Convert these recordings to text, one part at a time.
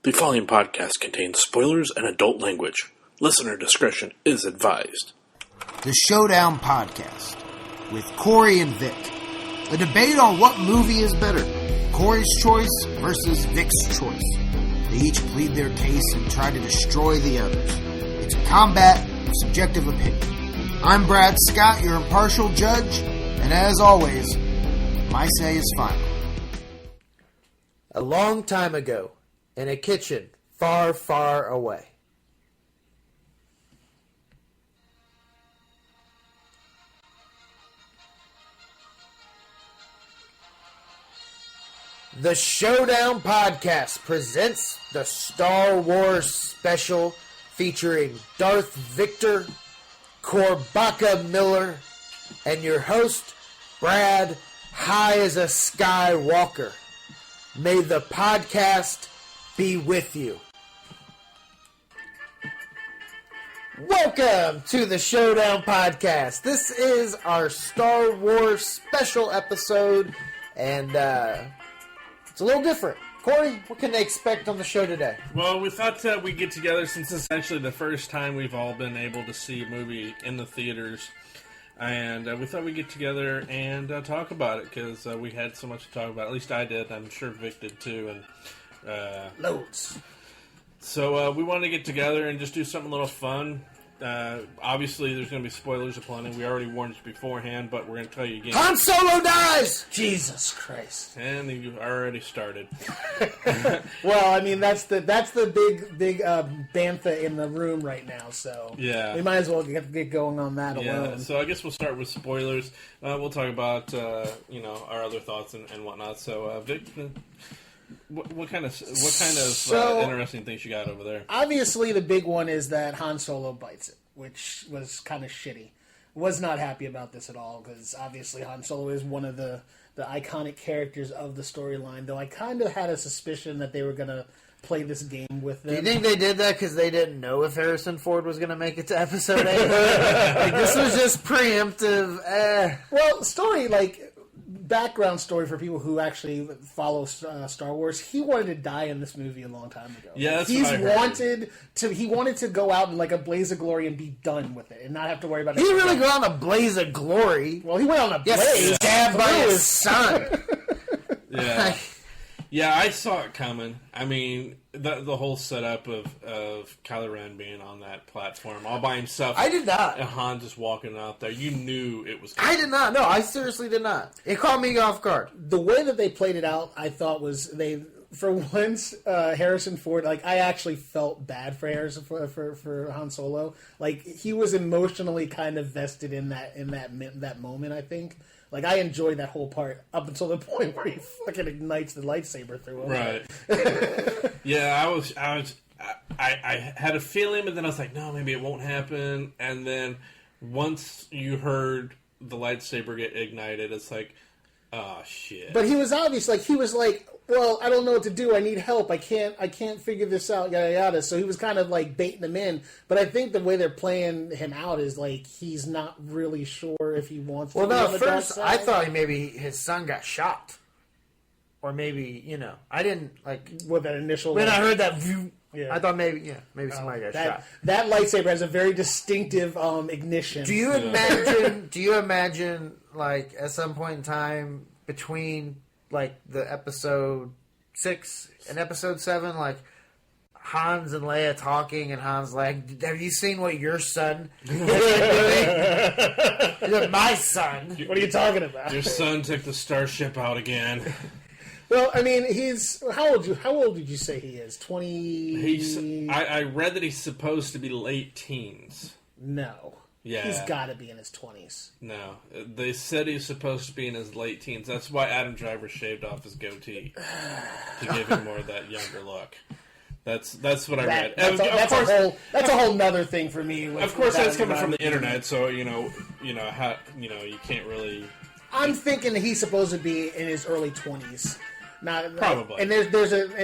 The following podcast contains spoilers and adult language. Listener discretion is advised. The Showdown Podcast with Corey and Vic. A debate on what movie is better, Corey's choice versus Vic's choice. They each plead their case and try to destroy the others. It's a combat of subjective opinion. I'm Brad Scott, your impartial judge, and as always, my say is final. A long time ago, in a kitchen far, far away. The Showdown Podcast presents the Star Wars special featuring Darth Victor, Corbacca Miller, and your host, Brad, high as a Skywalker. May the podcast be with you. Welcome to the Showdown Podcast. This is our Star Wars special episode, and it's a little different. Corey, what can they expect on the show today? Well, we thought we'd get together since it's actually the first time we've all been able to see a movie in the theaters. And we thought we'd get together and talk about it because we had so much to talk about. At least I did. I'm sure Vic did too. And Loads. So we wanted to get together and just do something a little fun. Obviously, there's going to be spoilers aplenty. We already warned you beforehand, but we're going to tell you again. Han Solo dies! Jesus Christ. And you already started. Well, I mean, that's the big bantha in the room right now, so yeah, we might as well get going on that alone. So I guess we'll start with spoilers. We'll talk about our other thoughts and whatnot. So Vic, what kind of interesting things you got over there? Obviously, the big one is that Han Solo bites it, which was kind of shitty. Was not happy about this at all because obviously Han Solo is one of the iconic characters of the storyline. Though I kind of had a suspicion that they were going to play this game with them. Do you think they did that because they didn't know if Harrison Ford was going to make it to Episode 8? Like, this was just preemptive. Well, background story for people who actually follow Star Wars. He wanted to die in this movie a long time ago. Yeah, that's what I heard. He wanted to go out in like a blaze of glory and be done with it and not have to worry about it. He didn't really go on a blaze of glory. Well, he went on a blaze. Stabbed by his son. Yeah. Yeah, I saw it coming. I mean, the whole setup of Kylo Ren being on that platform all by himself. I did not. And Han just walking out there. You knew it was coming. I did not. No, I seriously did not. It caught me off guard. The way that they played it out, I thought was for once, Harrison Ford, like, I actually felt bad for Harrison for Han Solo. Like, he was emotionally kind of vested in that moment, I think. Like, I enjoyed that whole part up until the point where he fucking ignites the lightsaber through him. Right. Yeah, I had a feeling, but then I was like, no, maybe it won't happen. And then once you heard the lightsaber get ignited, it's like, oh, shit. But he was obvious. Like, he was like, well, I don't know what to do. I need help. I can't figure this out, yada, yada. So he was kind of, like, baiting him in. But I think the way they're playing him out is, like, he's not really sure if he wants to be on the dark first, side. I thought maybe his son got shot. Or maybe, I didn't, like... With that initial... When I heard that... Yeah. I thought maybe somebody got shot. That lightsaber has a very distinctive ignition. Do you imagine, like, at some point in time between, like, the episode 6 and episode 7, like, Hans and Leia talking, and Han's like, have you seen what your son has been doing? My son. What are you talking about? Your son took the starship out again. Well, I mean, he's... How old did you say he is? 20... I read that he's supposed to be late teens. No. Yeah. He's got to be in his 20s. No. They said he's supposed to be in his late teens. That's why Adam Driver shaved off his goatee. To give him more of that younger look. That's what I read. That's a whole nother thing for me. Of course, that's coming from the internet, so you can't really... I'm thinking he's supposed to be in his early 20s. Probably. And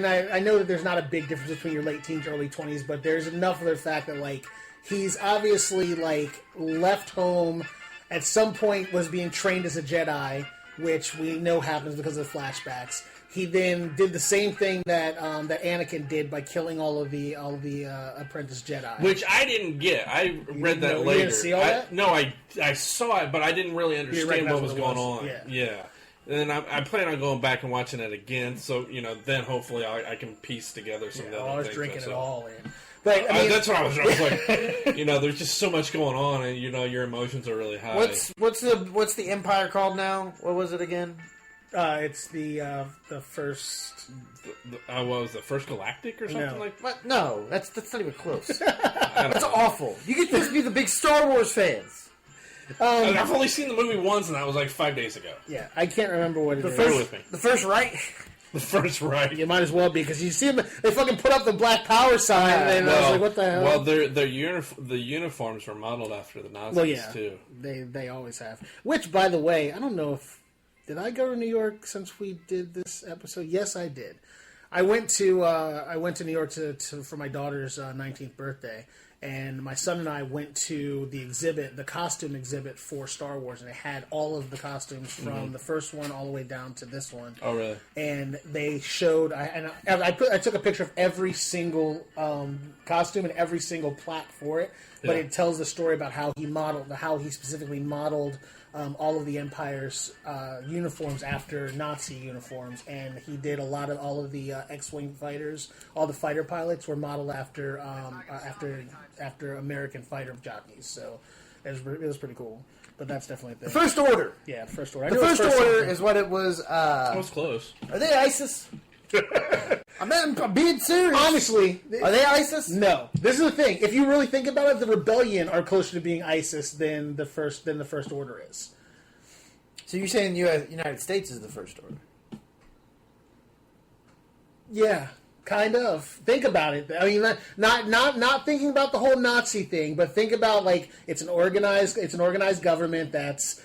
I know that there's not a big difference between your late teens and early 20s, but there's enough of the fact that, like, he's obviously, like, left home, at some point was being trained as a Jedi, which we know happens because of flashbacks. he then did the same thing that that Anakin did by killing all of the apprentice Jedi. Which I didn't get. I read that you later. didn't see all that? No, I saw it, but I didn't really understand what was going on. Yeah. And I plan on going back and watching it again, so then hopefully I can piece together some of the other I was things. drinking it all in. But I mean, that's what I was like. There's just so much going on, and your emotions are really high. What's the Empire called now? What was it again? It's the first. What was the first Galactic or something like? What? No, that's not even close. That's awful. You could just be the big Star Wars fans. I've only seen the movie once, and that was like 5 days ago. Yeah, I can't remember what it is. Bear with me. The first right. The first right. You might as well be, because you see them. They fucking put up the Black Power sign, and I was like, "What the hell?" Well, the uniforms were modeled after the Nazis too. They always have. Which, by the way, I don't know if did I go to New York since we did this episode? Yes, I did. I went to New York for my daughter's 19th birthday, and my son and I went to the costume exhibit for Star Wars, and they had all of the costumes from the first one all the way down to this one. Oh, really? And they showed, I took a picture of every single costume and every single plaque for it, but it tells the story about how he specifically modeled all of the Empire's uniforms after Nazi uniforms, and he did all of the X-wing fighters, all the fighter pilots were modeled after American fighter jockeys. So it was pretty cool. But that's definitely a thing. The First Order. Yeah, the First Order. The First Order is what it was. That was close. Are they ISIS? I'm being serious. Honestly, are they ISIS? No. This is the thing. If you really think about it, the Rebellion are closer to being ISIS than the First Order is. So you're saying the United States is the First Order? Yeah, kind of. Think about it. I mean, not thinking about the whole Nazi thing, but think about like it's an organized government that's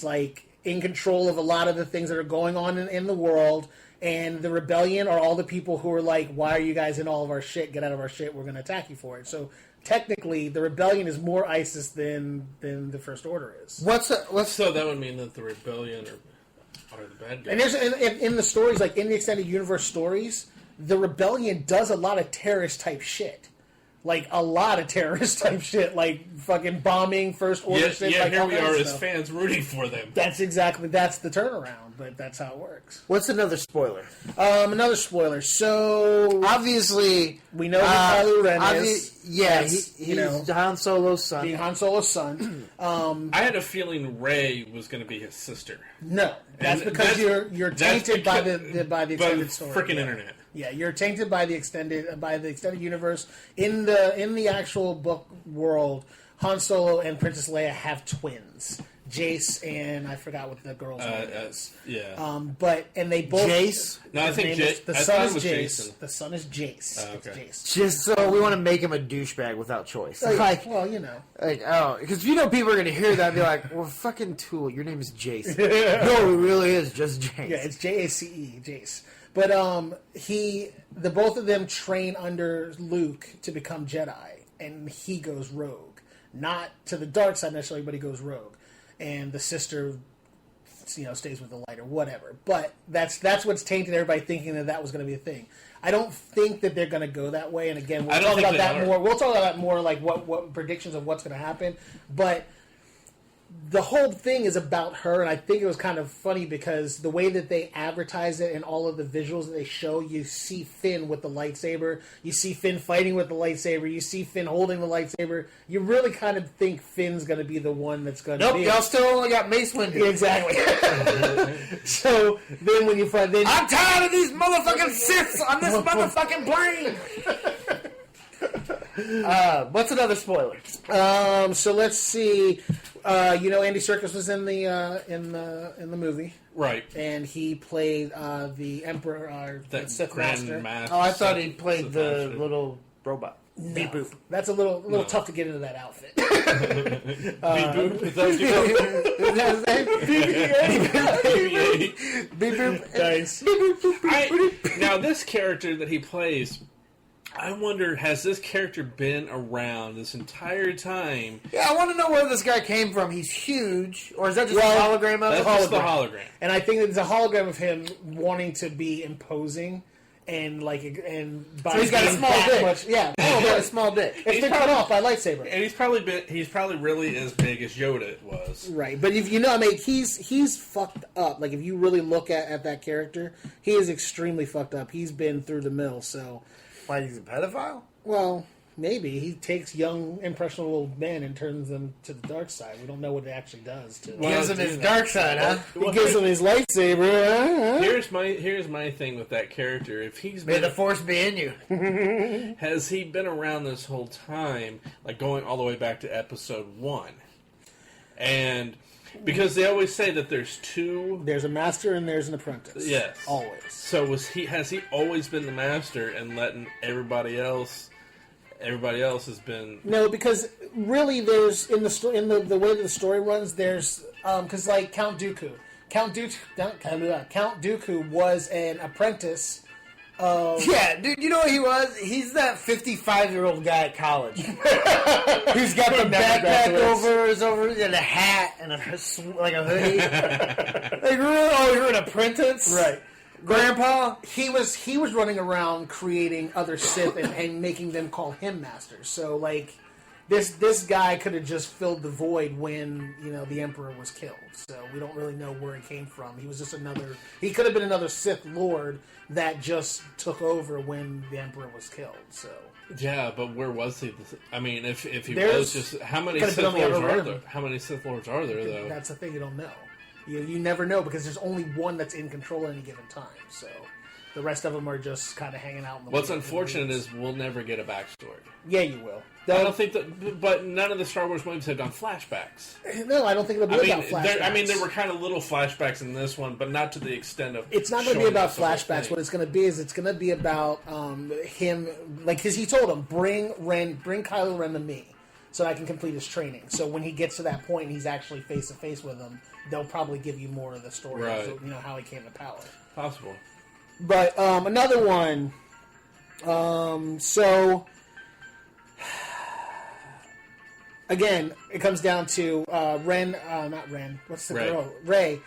like in control of a lot of the things that are going on in the world. And the Rebellion are all the people who are like, why are you guys in all of our shit? Get out of our shit. We're going to attack you for it. So technically, the Rebellion is more ISIS than the First Order is. So that would mean that the Rebellion are the bad guys. And in the stories, like in the extended universe stories, the Rebellion does a lot of terrorist type shit. Like a lot of terrorist type shit, like fucking bombing, First Order shit. Yeah, like here we are as stuff. fans rooting for them. That's the turnaround, but that's how it works. What's another spoiler? Another spoiler. So obviously we know who Kylo Ren is. Yeah, he's Han Solo's son. Being Han Solo's son. I had a feeling Rey was going to be his sister. No, that's because you're tainted by the extended story. Freaking internet. Yeah, you're tainted by the extended universe. In the actual book world, Han Solo and Princess Leia have twins, Jace and I forgot what the girl's name is. Yeah. And they both Jace. No, I think the son is Jace. Jason. The son is Jace. Okay. It's Jace. Just so we want to make him a douchebag without choice. Like, well, you know. Like, because people are going to hear that and be like, well, fucking tool, your name is Jace. No, it really is just Jace. Yeah, it's Jace, Jace. But the both of them train under Luke to become Jedi, and he goes rogue. Not to the dark side necessarily, but he goes rogue. And the sister, stays with the light or whatever. But that's what's tainted everybody thinking that was going to be a thing. I don't think that they're going to go that way. And again, we'll talk about that more. We'll talk about that more, like what predictions of what's going to happen. But the whole thing is about her, and I think it was kind of funny because the way that they advertise it and all of the visuals that they show, you see Finn with the lightsaber, you see Finn fighting with the lightsaber, you see Finn holding the lightsaber. You really kind of think Finn's going to be the one that's going to be. Nope, y'all still only got Mace Windu. Exactly. So then when you find... I'm tired of these motherfucking Siths on this motherfucking plane! What's another spoiler? So let's see... Andy Serkis was in the movie, right? And he played the Emperor, the Sith Master. Oh, I thought he played the little robot. No, Beep boop. That's a little tough to get into that outfit. Beep boop. Is that BB-8. Beep boop. Nice. Now this character that he plays, I wonder, has this character been around this entire time? Yeah, I want to know where this guy came from. He's huge, or is that just a hologram of That's just the hologram. And I think that it's a hologram of him wanting to be imposing. And by so he's got a small dick. He's got a small dick. It's been cut off by lightsaber, and he's probably really as big as Yoda was. Right, but if you know, I mean, he's fucked up. Like if you really look at that character, he is extremely fucked up. He's been through the mill. So, why he's a pedophile? Well, maybe he takes young, impressionable men and turns them to the dark side. We don't know what it actually does. He gives him his dark side, huh? He gives him his lightsaber. Here's my thing with that character. If he's may the force be in you. Has he been around this whole time, like going all the way back to episode 1? And because they always say that there's two. There's a master and there's an apprentice. Yes, always. So has he always been the master and letting everybody else has been because really there's in the story in the way that the story runs there's because like Count Dooku was an apprentice of dude, you know what he was? He's that 55-year-old guy at college who's got the backpack over and a hat and a hoodie. Like, really? You're an apprentice, right? Grandpa, he was running around creating other Sith and making them call him masters. So like this guy could have just filled the void when the Emperor was killed. So we don't really know where he came from. He was just he could have been another Sith Lord that just took over when the Emperor was killed. So yeah, but where was he? I mean, if he was just how many Sith Lords are there? How many Sith Lords are there though? That's the thing, you don't know. You never know because there's only one that's in control at any given time. So the rest of them are just kind of hanging out in the What's unfortunate is we'll never get a backstory. Yeah, you will. I don't think that, but none of the Star Wars movies have done flashbacks. No, I don't think it'll be about flashbacks. There were kind of little flashbacks in this one, but not to the extent of. It's not going to be about flashbacks. What it's going to be is it's going to be about him, like because he told him, bring Kylo Ren to me, so I can complete his training. So when he gets to that point, and he's actually face to face with him. They'll probably give you more of the story of how he came to power. Possible. But another one. So again, it comes down to not Ren. What's the girl? Rey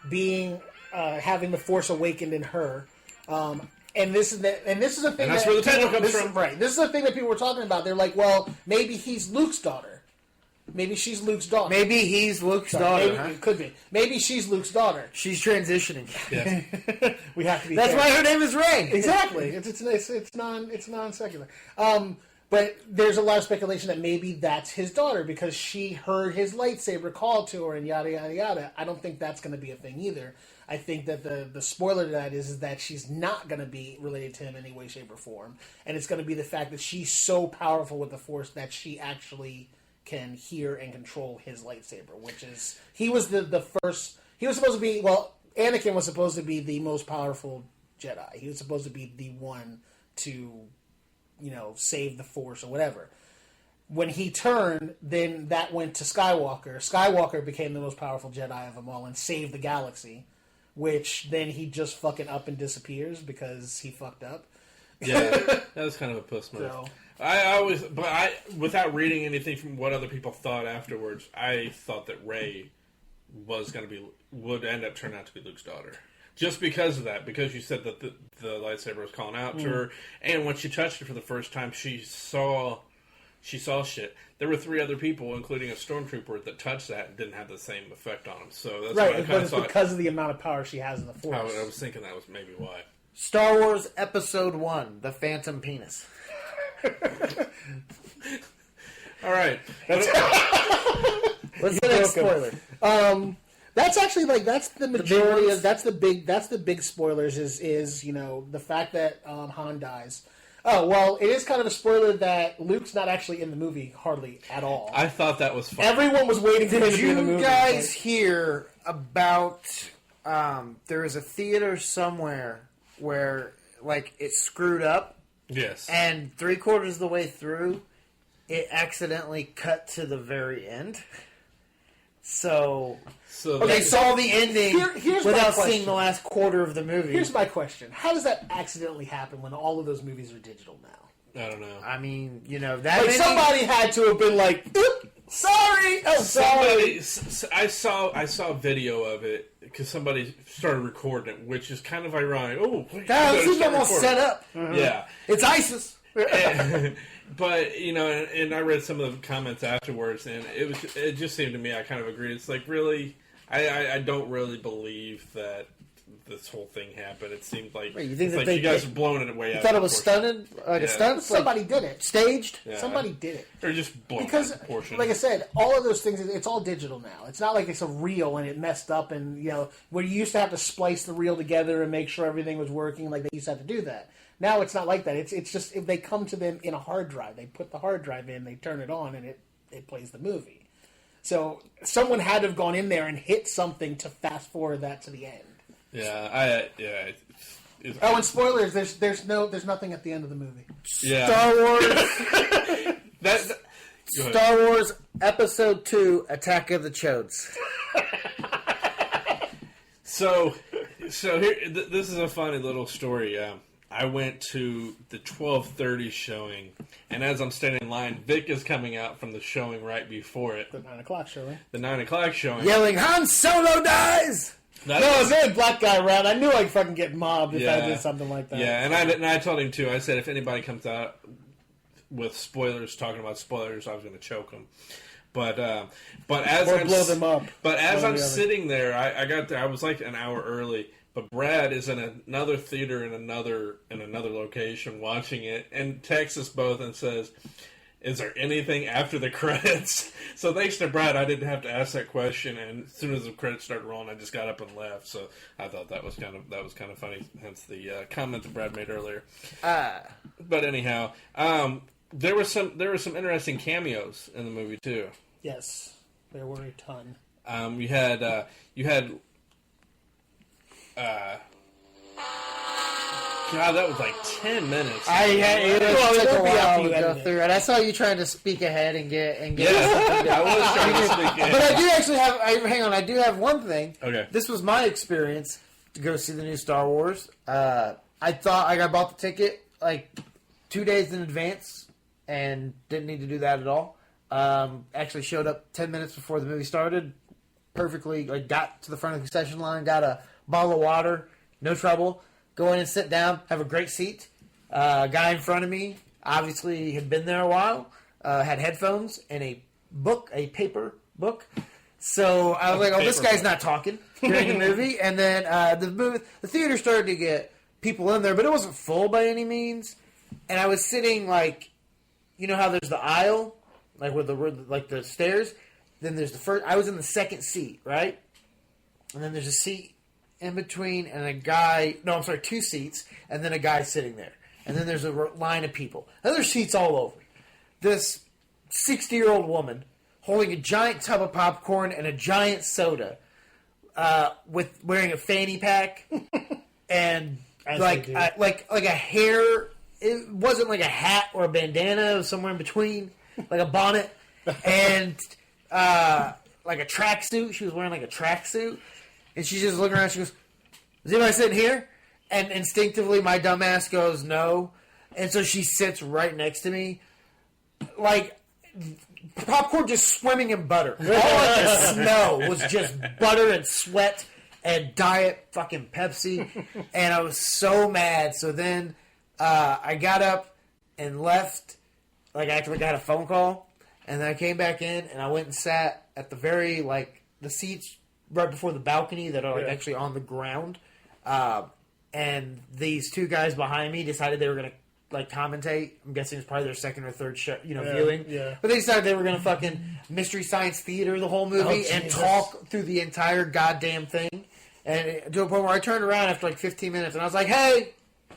being having the Force awakened in her. And this is a thing. And that's where the title comes from. Right. This is the thing that people were talking about. They're like, well, maybe he's Luke's daughter. Maybe she's Luke's daughter. Maybe he's Luke's daughter. Maybe, it could be. Maybe she's Luke's daughter. She's transitioning. Yes. We have to be. That's why her name is Rey. Exactly. It's non secular. But there's a lot of speculation that maybe that's his daughter because she heard his lightsaber call to her and yada yada yada. I don't think that's going to be a thing either. I think that the spoiler to that is that she's not going to be related to him in any way, shape, or form, and it's going to be the fact that she's so powerful with the Force that she actually can hear and control his lightsaber, which is he was the first. He was supposed to be Anakin was supposed to be the most powerful Jedi. He was supposed to be the one to save the Force or whatever. When he turned, then that went to Skywalker. Skywalker became the most powerful Jedi of them all and saved the galaxy, which then he just fucking up and disappears because he fucked up. Yeah, that was kind of a puss move. So, without reading anything from what other people thought afterwards, I thought that Rey would end up turning out to be Luke's daughter. Just because of that, because you said that the lightsaber was calling out to her, and when she touched it for the first time, she saw shit. There were 3 other people, including a stormtrooper, that touched that and didn't have the same effect on them. So that's why I but it's because of the amount of power she has in the Force. I was thinking that was maybe why. Star Wars Episode 1, The Phantom Penis. All right. What's the next spoiler? That's actually that's the majority of that's the big spoilers is the fact that Han dies. Oh well, it is kind of a spoiler that Luke's not actually in the movie hardly at all. I thought that was fun. Everyone was waiting for him to be in the movie. Did you guys hear about? There is a theater somewhere where it screwed up. Yes. And 3/4 of the way through, it accidentally cut to the very end. So they saw the ending without seeing the last quarter of the movie. Here's my question. How does that accidentally happen when all of those movies are digital now? I don't know. I mean, that Like somebody had to have been like, "Oop, sorry, oh sorry." I saw a video of it because somebody started recording it, which is kind of ironic. Oh, this is almost set up. Yeah, It's ISIS. but and I read some of the comments afterwards, and it just seemed to me I kind of agreed. It's like really, I don't really believe that this whole thing happened. It seemed like Wait, you think it's that like you guys are blowing it away. You out thought of it was proportion. stunted, like a Yeah. stunt? Somebody did it. Staged? Yeah. Somebody did it. Or just blown Because, out of proportion. like I said, all of those things, it's all digital now. It's not like it's a reel and it messed up and, where you used to have to splice the reel together and make sure everything was working, like they used to have to do that. Now it's not like that. It's just, if they come to them in a hard drive, they put the hard drive in, they turn it on, and it plays the movie. So someone had to have gone in there and hit something to fast forward that to the end. Yeah, Oh, and spoilers, there's nothing at the end of the movie. yeah. Star Wars. Star Wars Episode 2: Attack of the Chodes. So here, this is a funny little story. I went to the 12:30 showing, and as I'm standing in line, Vic is coming out from the showing right before it. The 9 o'clock showing. The 9 o'clock showing. Yelling, Han Solo dies! That No, was- if there was a black guy around, I knew I'd fucking get mobbed if I did something like that. Yeah, and I told him too. I said if anybody comes out with spoilers, talking about spoilers, I was going to choke them. But as Or I'm blow them up. But as One or I'm the other. sitting there, I got there. I was like an hour early. But Brad is in another theater in another location watching it, and texts us both and says, "Is there anything after the credits?" So thanks to Brad, I didn't have to ask that question, and as soon as the credits started rolling, I just got up and left. So I thought that was kind of funny. Hence the comment that Brad made earlier. But anyhow, there were some interesting cameos in the movie too. Yes, there were a ton. You had God, that was like 10 minutes. It Well, it took a won't be after while you to go edit it. through it. I saw you trying to speak ahead and get. Yeah, I was trying to speak in. But I do actually have. Hang on, I do have one thing. Okay. This was my experience to go see the new Star Wars. I bought the ticket like 2 days in advance and didn't need to do that at all. Actually showed up 10 minutes before the movie started. Perfectly, got to the front of the concession line, got a bottle of water, no trouble. Go in and sit down, have a great seat. Guy in front of me obviously had been there a while, had headphones and a paper book. So I was like, "Oh, this guy's not talking during the movie." And then the theater started to get people in there, but it wasn't full by any means. And I was sitting you know how there's the aisle, where the stairs. Then there's the first. I was in the second seat, right? And then there's a seat in between, and a guy. No, I'm sorry, 2 seats, and then a guy sitting there. And then there's a line of people. And there's seats all over. This 60-year-old woman holding a giant tub of popcorn and a giant soda, with wearing a fanny pack, and like a hair. It wasn't like a hat or a bandana. It was somewhere in between, like a bonnet, and like a tracksuit. She was wearing like a tracksuit, and she's just looking around. She goes, "Is anybody sitting here?" And instinctively, my dumbass goes, "No." And so she sits right next to me, like popcorn just swimming in butter. All I could smell was just butter and sweat and Diet fucking Pepsi, and I was so mad. So then I got up and left, after I got a phone call, and then I came back in and I went and sat at the very the seats right before the balcony that are actually on the ground. And these 2 guys behind me decided they were going to commentate. I'm guessing it's probably their second or third show, viewing. Yeah. But they decided they were going to fucking Mystery Science Theater the whole movie and Jesus. talk through the entire goddamn thing. And to a point where I turned around after 15 minutes and I was like, "Hey, I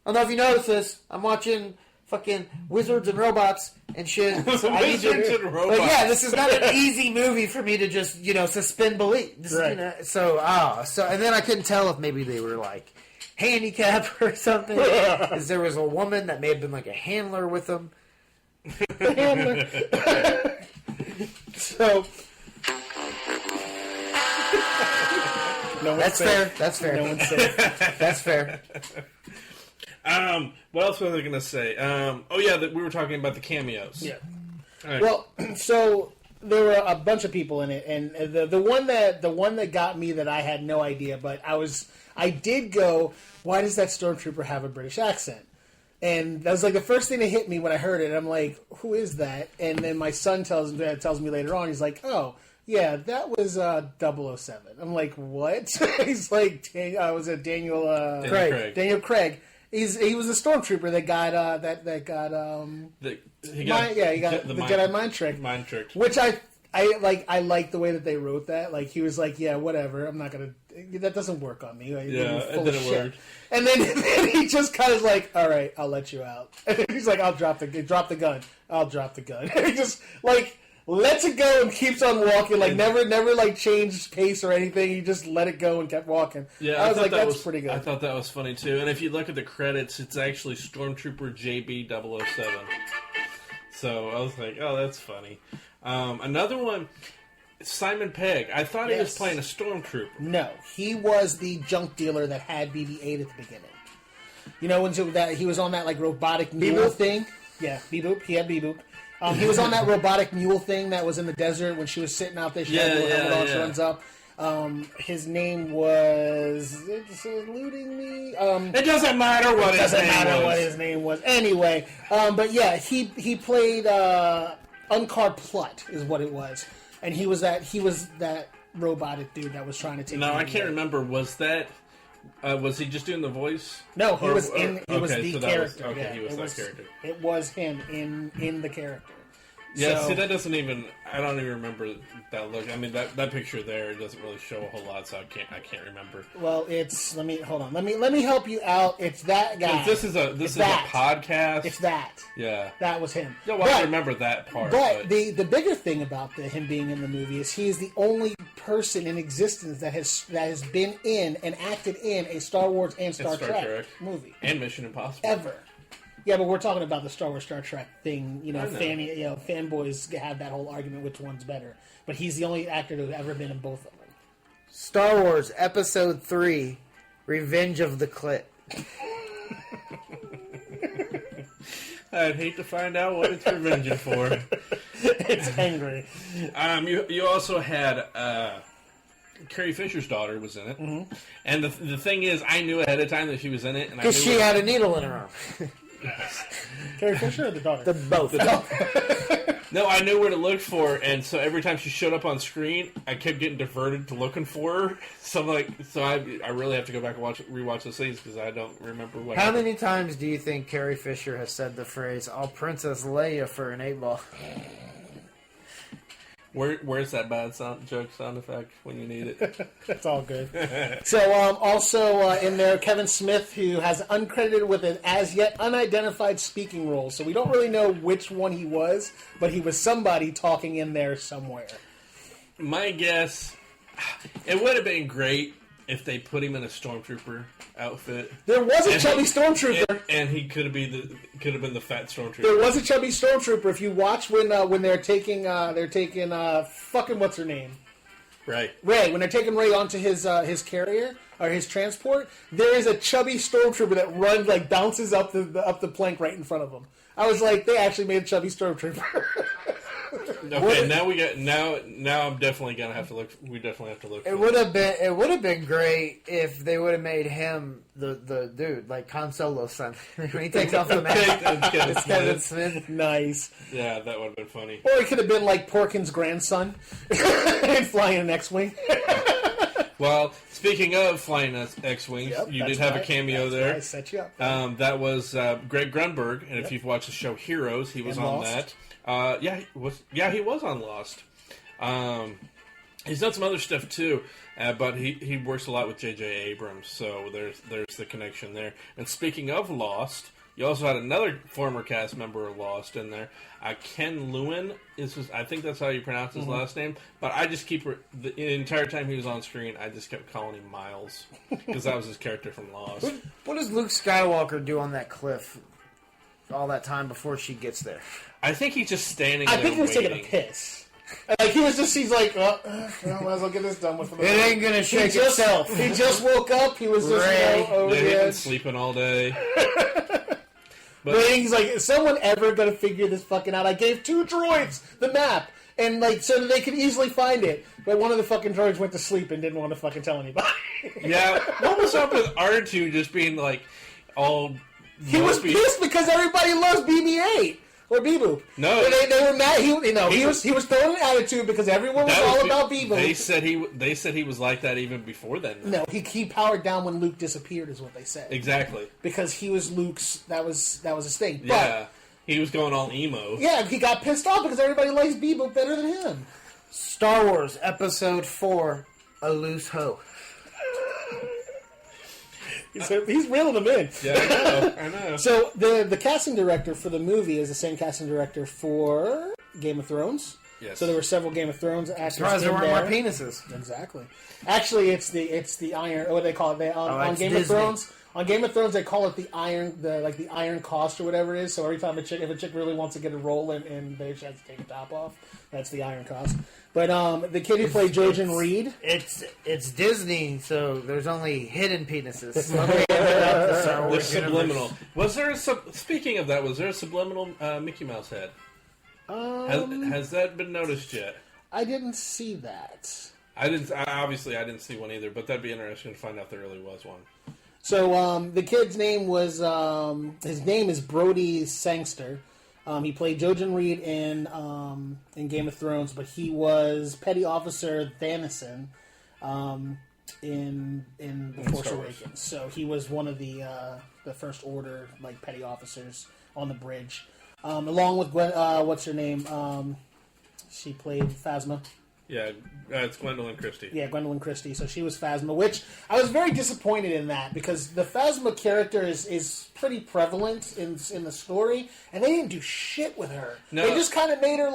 don't know if you noticed this. I'm watching fucking Wizards and Robots and shit. So I need Wizards to, and Robots. But yeah, this is not an easy movie for me to just, suspend belief. Just, Right. So and then I couldn't tell if maybe they were handicapped or something. Because there was a woman that may have been a handler with them. So No one's that's safe. fair. That's fair. No one's safe. That's fair. What else was I going to say? We were talking about the cameos. Yeah. All right. Well, so there were a bunch of people in it, and the one that got me that I had no idea, but I did go, why does that stormtrooper have a British accent? And that was like the first thing that hit me when I heard it. I'm like, who is that? And then my son tells me later on, he's like, oh, yeah, that was 007. I'm like, what? He's like, was it Daniel Craig? Daniel Craig. He was a stormtrooper that got he got the Jedi mind trick. Mind tricked. Which I like the way that they wrote that. Like he was like, yeah, whatever. I'm not gonna. That doesn't work on me. Like, it didn't work. And then he just kind of like, all right, I'll let you out. And he's like, I'll drop the gun. I'll drop the gun. And he just like lets it go and keeps on walking. Like never like changed pace or anything. He just let it go and kept walking. Yeah, I was like, that's pretty good. I thought that was funny too. And if you look at the credits, it's actually Stormtrooper JB007. So I was like, oh, that's funny. Another one, Simon Pegg. I thought he was playing a stormtrooper. No, he was the junk dealer that had BB-8 at the beginning. You know, when he was on that like robotic mule thing. Yeah, Beboop. He had Beboop. He was on that robotic mule thing that was in the desert when she was sitting out there. She runs up. His name was. It's eluding me. It doesn't matter what his name was. Anyway, but yeah, he played Unkar Plutt is what it was, and he was that robotic dude that was trying to take. No, I can't remember. Was that? Was he just doing the voice? No, he was the character. He was that character. It was him in the character. Yeah, so, see, that doesn't even. I don't even remember that look. I mean, that picture there doesn't really show a whole lot, so I can't remember. Well, it's. Let me help you out. It's that guy. This is a podcast. It's that. Yeah, that was him. No, I remember that part. But the bigger thing about him being in the movie is he is the only person in existence that has been in and acted in a Star Wars and Star Trek movie and Mission Impossible ever. Yeah, but we're talking about the Star Wars, Star Trek thing. You know, fanboys have that whole argument which one's better. But he's the only actor to have ever been in both of them. Star Wars Episode 3, Revenge of the Clit. I'd hate to find out what it's revenging for. It's angry. You also had Carrie Fisher's daughter was in it, and the thing is, I knew ahead of time that she was in it, and because she had a needle in her arm. Carrie Fisher or the daughter? Both. No, I knew where to look for, and so every time she showed up on screen, I kept getting diverted to looking for her. So I really have to go back and rewatch the scenes because I don't remember what. How many times do you think Carrie Fisher has said the phrase "I'll Princess Leia for an 8-ball"? Where's that bad sound effect when you need it? That's all good. So, also in there, Kevin Smith, who has uncredited with an as yet unidentified speaking role. So we don't really know which one he was, but he was somebody talking in there somewhere. My guess, it would have been great if they put him in a stormtrooper outfit. There was a chubby stormtrooper, and he could have been the fat stormtrooper. There was a chubby stormtrooper. If you watch when they're taking fucking what's her name, Ray. When they're taking Ray onto his carrier or his transport, there is a chubby stormtrooper that runs like bounces up the plank right in front of him. I was like, they actually made a chubby stormtrooper. Okay, now I'm definitely gonna have to look. We definitely have to look. It would have been great if they would have made him the dude like Han Solo's son when he takes off the mask. It's Kevin Smith. Nice. Yeah, that would have been funny. Or he could have been like Porkin's grandson and flying an X-wing. Well, speaking of flying X-wings, you did have a cameo there. I set you up. That was Greg Grunberg, and if you've watched the show Heroes, he was on that. He was on Lost. He's done some other stuff too, but he works a lot with J.J. Abrams, so there's the connection there. And speaking of Lost, you also had another former cast member of Lost in there. Ken Lewin I think that's how you pronounce his last name, but I just the entire time he was on screen, I just kept calling him Miles, because that was his character from Lost. What does Luke Skywalker do on that cliff all that time before she gets there? I think he's just standing there. I think he was taking a piss. Like he's like, might as well get this done with. It ain't gonna shake itself. He just woke up. He was just been sleeping all day. But he's like, is someone ever going to figure this fucking out? I gave 2 droids the map, and like so that they could easily find it. But one of the fucking droids went to sleep and didn't want to fucking tell anybody. yeah, what was up with R2 just being like all? He was pissed because everybody loves BB-8 or B-Boop. No, they were mad. He was throwing an attitude because everyone was all about B-Boop. They said he was like that even before then. No, he powered down when Luke disappeared, is what they said. Exactly, because he was Luke's. That was his thing. But, yeah, he was going all emo. Yeah, he got pissed off because everybody likes B-Boop better than him. Star Wars Episode 4: A Loose Hoe. He's reeling them in. Yeah, I know. So the casting director for the movie is the same casting director for Game of Thrones. Yes. So there were several Game of Thrones actors. Surprised there weren't more penises. Exactly. Actually, it's the iron. What do they call it? On Game of Thrones. On Game of Thrones, they call it the iron cost or whatever it is. So every time if a chick really wants to get a role and they just have to take the top off, that's the iron cost. But the kid who played Jojen Reed, it's Disney, so there's only hidden penises. They're subliminal. Was there speaking of that? Was there a subliminal Mickey Mouse head? Has that been noticed yet? I didn't see that. I didn't see one either, but that'd be interesting to find out there really was one. So the kid's name was his name is Brody Sangster. He played Jojen Reed in Game of Thrones, but he was Petty Officer Thanison in The Force Awakens. So he was one of the First Order petty officers on the bridge, along with what's her name? She played Phasma. Yeah, it's Gwendolyn Christie. Yeah, Gwendolyn Christie. So she was Phasma, which I was very disappointed in that because the Phasma character is pretty prevalent in the story, and they didn't do shit with her. No. They just kind of made her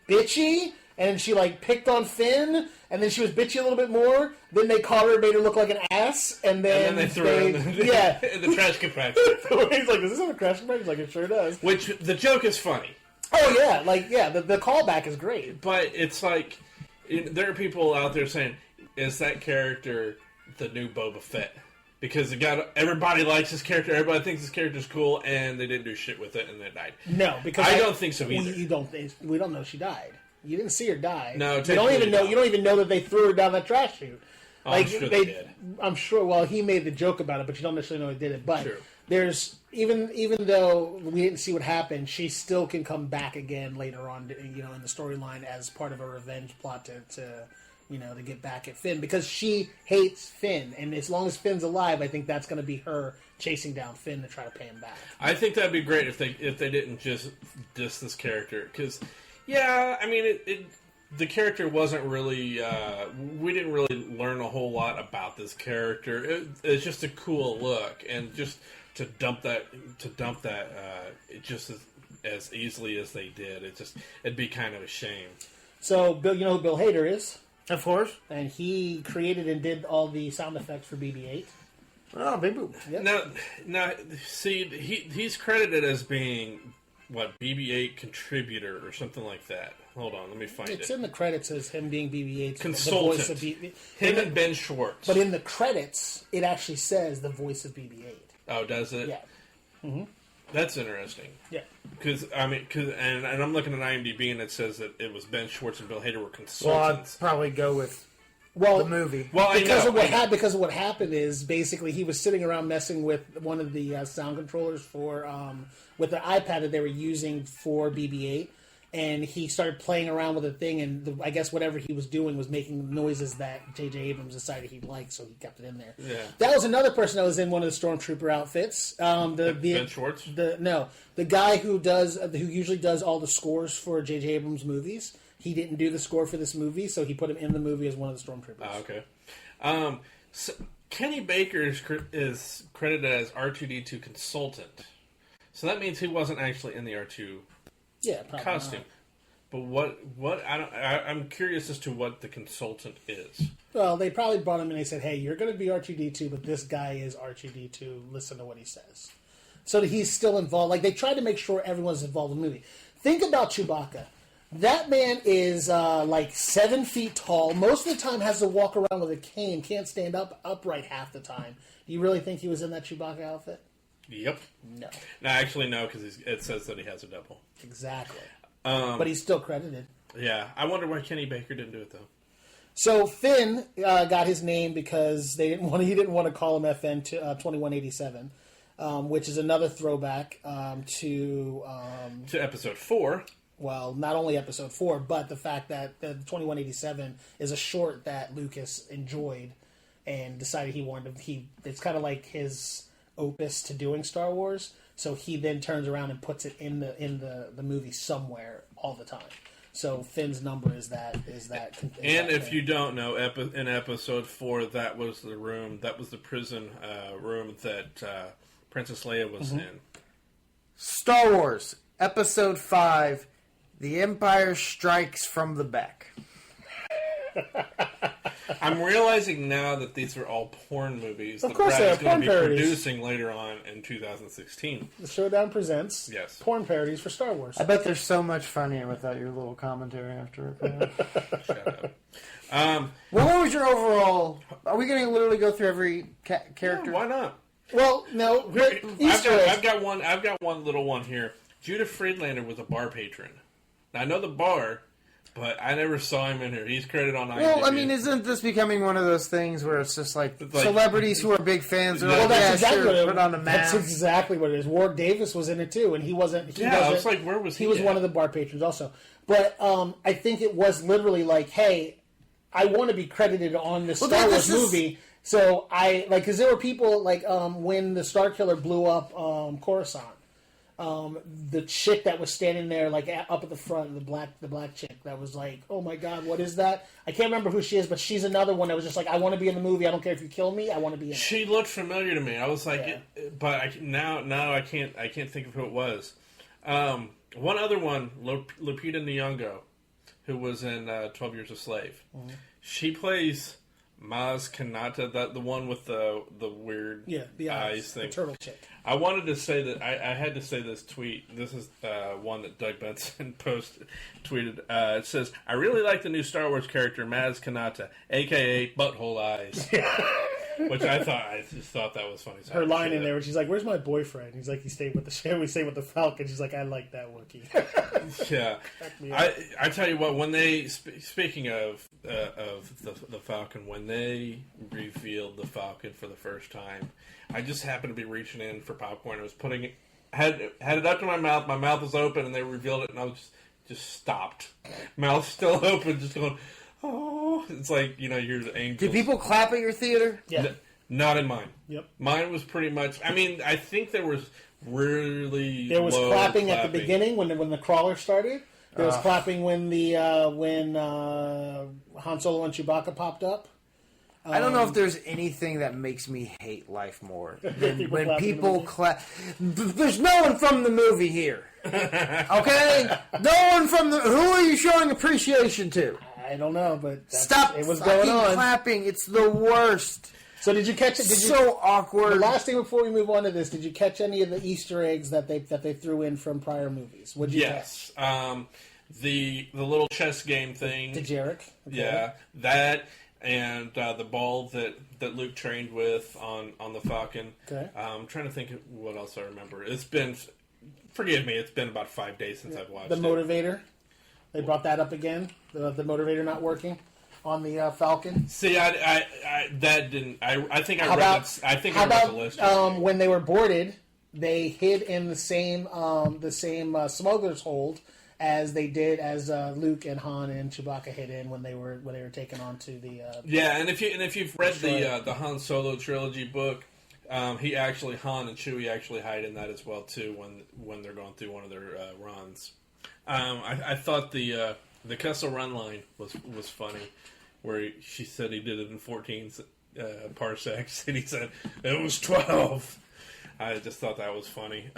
bitchy, and she picked on Finn, and then she was bitchy a little bit more. Then they caught her and made her look like an ass, and then they threw her in the trash compactor. He's like, "Does this have a trash compactor?" He's like, "It sure does." Which the joke is funny. Oh yeah, the callback is great, but it's like. There are people out there saying, "Is that character the new Boba Fett?" Because everybody likes his character, everybody thinks his character's cool, and they didn't do shit with it, and they died. No, because I don't think so either. We don't know she died. You didn't see her die. No, you don't even know. You don't even know that they threw her down that trash chute. I'm sure they did. I'm sure. Well, he made the joke about it, but you don't necessarily know he did it. But True. There's even though we didn't see what happened, she still can come back again later on, in the storyline as part of a revenge plot to get back at Finn because she hates Finn, and as long as Finn's alive, I think that's going to be her chasing down Finn to try to pay him back. I think that'd be great if they didn't just diss this character because, yeah, I mean the character wasn't really. We didn't really learn a whole lot about this character. It's just a cool look, and just. To dump that, just as easily as they did, it'd be kind of a shame. So, Bill, you know who Bill Hader is? Of course. And he created and did all the sound effects for BB-8. Oh, baby. Yep. Now, see, he's credited as being BB-8 contributor or something like that. Hold on, let me find it. It's in the credits as him being BB-8's consultant. The voice of him and Ben Schwartz. But in the credits, it actually says the voice of BB-8. Oh, does it? Yeah. Mm-hmm. That's interesting. Yeah. Because and I'm looking at IMDb and it says that it was Ben Schwartz and Bill Hader were consultants. Well, I'd probably go with the movie. Well, because of what happened is basically he was sitting around messing with one of the sound controllers for with the iPad that they were using for BB-8. And he started playing around with the thing, and I guess whatever he was doing was making noises that J.J. Abrams decided he'd like, so he kept it in there. Yeah. That was another person that was in one of the Stormtrooper outfits. Ben Schwartz? The guy who usually does all the scores for J.J. Abrams movies. He didn't do the score for this movie, so he put him in the movie as one of the Stormtroopers. Oh, okay. So Kenny Baker is credited as R2-D2 consultant. So that means he wasn't actually in the R2 costume. Not. But I'm curious as to what the consultant is. Well, they probably brought him and they said, "Hey, you're going to be R2-D2, but this guy is R2-D2. Listen to what he says." So that he's still involved. They tried to make sure everyone's involved in the movie. Think about Chewbacca. That man is 7 feet tall. Most of the time has to walk around with a cane. Can't stand upright half the time. Do you really think he was in that Chewbacca outfit? Yep. No. No, actually, no, because it says that he has a double. Exactly. But he's still credited. Yeah. I wonder why Kenny Baker didn't do it, though. So Finn got his name because he didn't want to call him FN 2187, which is another throwback to episode 4. Well, not only episode 4, but the fact that the 2187 is a short that Lucas enjoyed and decided he wanted to. It's kind of like his opus to doing Star Wars. So he then turns around and puts it in the movie somewhere all the time. So Finn's number is that. And if you don't know, in episode 4, that was the room. That was the prison room that Princess Leia was in. Star Wars Episode 5. The Empire Strikes from the Back. I'm realizing now that these are all porn movies Of that course Brad they are, is going porn to be parodies. producing later on in 2016. The Showdown presents porn parodies for Star Wars. I bet they're so much funnier without your little commentary after it. Shut up. What was your overall... Are we going to literally go through every character? Yeah, why not? Well, no. I've got one little one here. Judah Friedlander was a bar patron. Now, I know the bar, but I never saw him in here. He's credited on IMDb. Well, I mean, isn't this becoming one of those things where it's just like celebrities who are big fans are Well, like, that's exactly sure, what it, put on a mask. That's exactly what it is. Ward Davis was in it too, and he wasn't. I was like, where was he? He was at? one of the bar patrons also. But I think it was literally like, hey, I want to be credited on this Star Wars movie. So because there were people like when the Star Killer blew up Coruscant. The chick that was standing there, like up at the front, the black chick, that was like, "Oh my God, what is that?" I can't remember who she is, but she's another one that was just like, "I want to be in the movie. I don't care if you kill me. I want to be in it." She looked familiar to me. I was like, but now I can't think of who it was. One other one, Lupita Nyong'o, who was in 12 Years a Slave. Mm-hmm. She plays Maz Kanata, the one with the weird eyes thing. The turtle chick. I wanted to say that I had to say this tweet. This is one that Doug Benson tweeted. It says, "I really like the new Star Wars character Maz Kanata, a.k.a. Butthole Eyes." Which I just thought that was funny. So her line in there where she's like, "Where's my boyfriend?" He's like, "He stayed with we stayed with the Falcon." She's like, "I like that Wookiee." Yeah. I tell you what, when they speaking of the Falcon, when they revealed the Falcon for the first time, I just happened to be reaching in for popcorn. I was putting it, had it up to my mouth. My mouth was open, and they revealed it, and I was just stopped. Mouth still open, just going, "Oh!" It's like, you're the angels. Did people clap at your theater? Yeah. Not in mine. Yep. Mine was pretty much. I mean, I think there was really clapping at the beginning when the crawler started. There was clapping when when Han Solo and Chewbacca popped up. I don't know if there's anything that makes me hate life more than when people clap. There's no one from the movie here. Okay? No one from the... Who are you showing appreciation to? I don't know, but stop it was going on. Clapping. It's the worst. So did you catch it? So awkward. The last thing before we move on to this, did you catch any of the Easter eggs that they threw in from prior movies? What'd you catch? The little chess game thing. Dejeric. Okay. Yeah, that... And the ball that Luke trained with on the Falcon. Okay. I'm trying to think of what else I remember. Forgive me, it's been about 5 days since I've watched the motivator. They brought that up again. The motivator not working on the Falcon. See, I that didn't. I think I read it. I think I read the list. When they were boarded, they hid in the same smuggler's hold as Luke and Han and Chewbacca hid in when they were taken onto the. And if you've read the Han Solo trilogy book, Han and Chewie actually hide in that as well too when they're going through one of their runs. I thought the Kessel Run line was funny, where she said he did it in 14 parsecs, and he said it was 12. I just thought that was funny.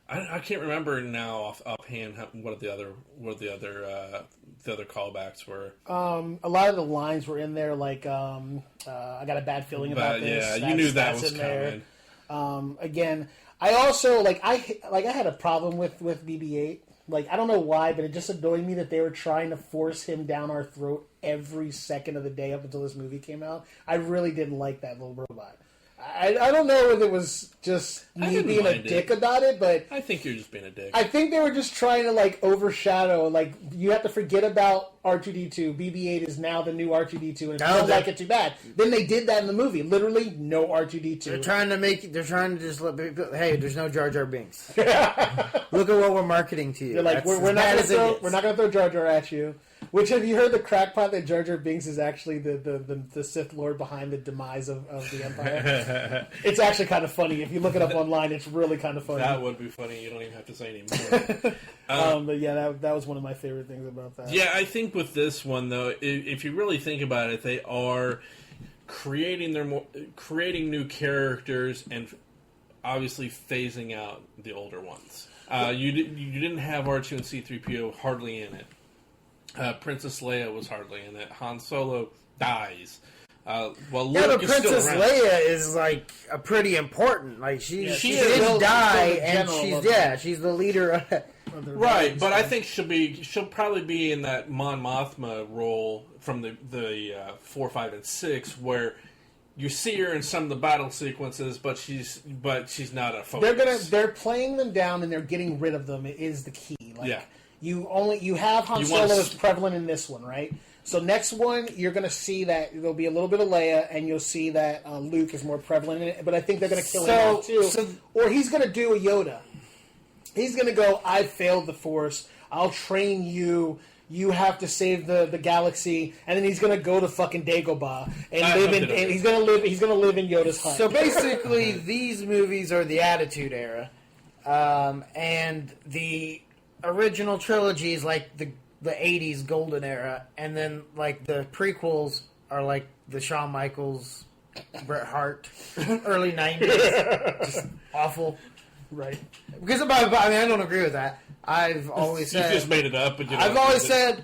I can't remember now offhand what the other callbacks were. A lot of the lines were in there, like I got a bad feeling about this. Yeah, you knew that was coming. Again, I also I had a problem with BB-8. Like, I don't know why, but it just annoyed me that they were trying to force him down our throat every second of the day up until this movie came out. I really didn't like that little robot. I don't know if it was just I me didn't being a mind dick it. about it, but I think you're just being a dick. I think they were just trying to like overshadow. Like you have to forget about R2D2. BB-8 is now the new R2D2, and if you don't like it, too bad. Then they did that in the movie. Literally, no R2D2. They're trying to just let people. Hey, there's no Jar Jar Binks. Look at what we're marketing to you. They're like, we're not going to throw Jar Jar at you. Which, have you heard the crackpot that Jar Jar Binks is actually the Sith Lord behind the demise of the Empire? It's actually kind of funny. If you look it up online, it's really kind of funny. That would be funny. You don't even have to say anymore. But yeah, that was one of my favorite things about that. Yeah, I think with this one, though, if you really think about it, they are creating new characters and obviously phasing out the older ones. You didn't have R2 and C-3PO hardly in it. Princess Leia was hardly in it. Han Solo dies. Luke but is Princess still around. Leia is like a pretty important. Like she she didn't is die, the and general she's the leader. Right, but I think she'll probably be in that Mon Mothma role from the 4, 5, and 6, where you see her in some of the battle sequences, but she's not a focus. They're playing them down and they're getting rid of them is the key. Like, Yeah. You have Han Solo as prevalent in this one, right? So next one, you're going to see that there'll be a little bit of Leia, and you'll see that Luke is more prevalent in it. But I think they're going to kill him off too, or he's going to do a Yoda. He's going to go, "I failed the Force. I'll train you. You have to save the galaxy," and then he's going to go to fucking Dagobah and live in. And he's going to live in Yoda's hut. So basically, these movies are the Attitude Era, and the original trilogy is like the 80s golden era, and then like the prequels are like the Shawn Michaels, Bret Hart, early 90s, just awful. Right. Because I don't agree with that. I've always said You just made it up. But I've always said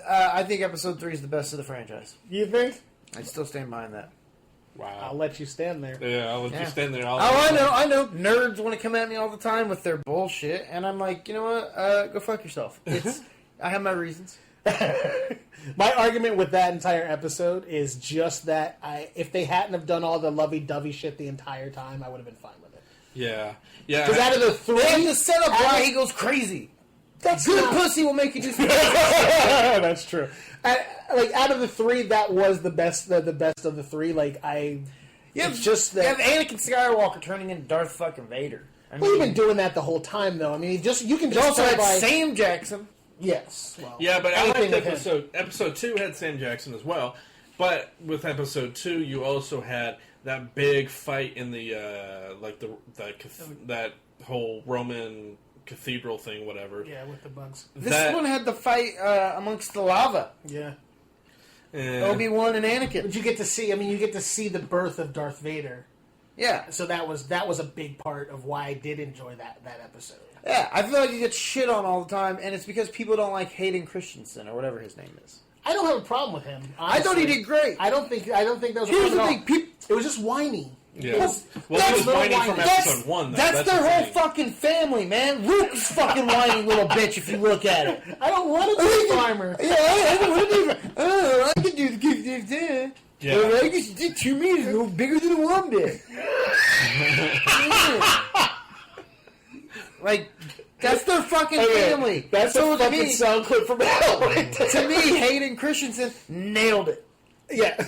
I think Episode 3 is the best of the franchise. You think? I still stand behind that. Wow. I'll let you stand there. Yeah, I'll let you stand there. I know. Nerds want to come at me all the time with their bullshit, and I'm like, you know what? Go fuck yourself. I have my reasons. My argument with that entire episode is just that if they hadn't have done all the lovey-dovey shit the entire time, I would have been fine with it. Yeah. Because out of the three, They have to set up why he goes crazy. That's Good not- pussy will make you do something. That's true. Like out of the three, that was the best. The best of the three. It's just that you have Anakin Skywalker turning into Darth fucking Vader. we've been doing that the whole time, though. I mean, you can You just also tell had by Sam Jackson. yes. Well, Yeah, but I anything liked with him. episode 2 had Sam Jackson as well. But with episode 2, you also had that big fight in the that whole Roman cathedral thing, whatever. Yeah, with the bugs. This one had the fight amongst the lava. Yeah. Obi-Wan and Anakin. But you get to see. I mean, you get to see the birth of Darth Vader. Yeah. So that was a big part of why I did enjoy that episode. Yeah, I feel like you get shit on all the time, and it's because people don't like Hayden Christensen or whatever his name is. I don't have a problem with him. Honestly. I thought he did great. I don't think that was a Here's problem the at all. thing, It was just whiny. Yeah. That's- Well, he was that's whining little from whiny. episode 1. Though. That's their the whole thing. fucking family, man. Luke's fucking whiny little bitch if you look at it. I don't want to be a farmer. Yeah, I don't want to do. Oh, I can do the gift there. Yeah. Well, I guess you did 2 meters, a little bigger than a wombat. Like, that's their fucking family. That's so a fucking sound clip from hell. Right there. To me, Hayden Christensen nailed it. Yeah.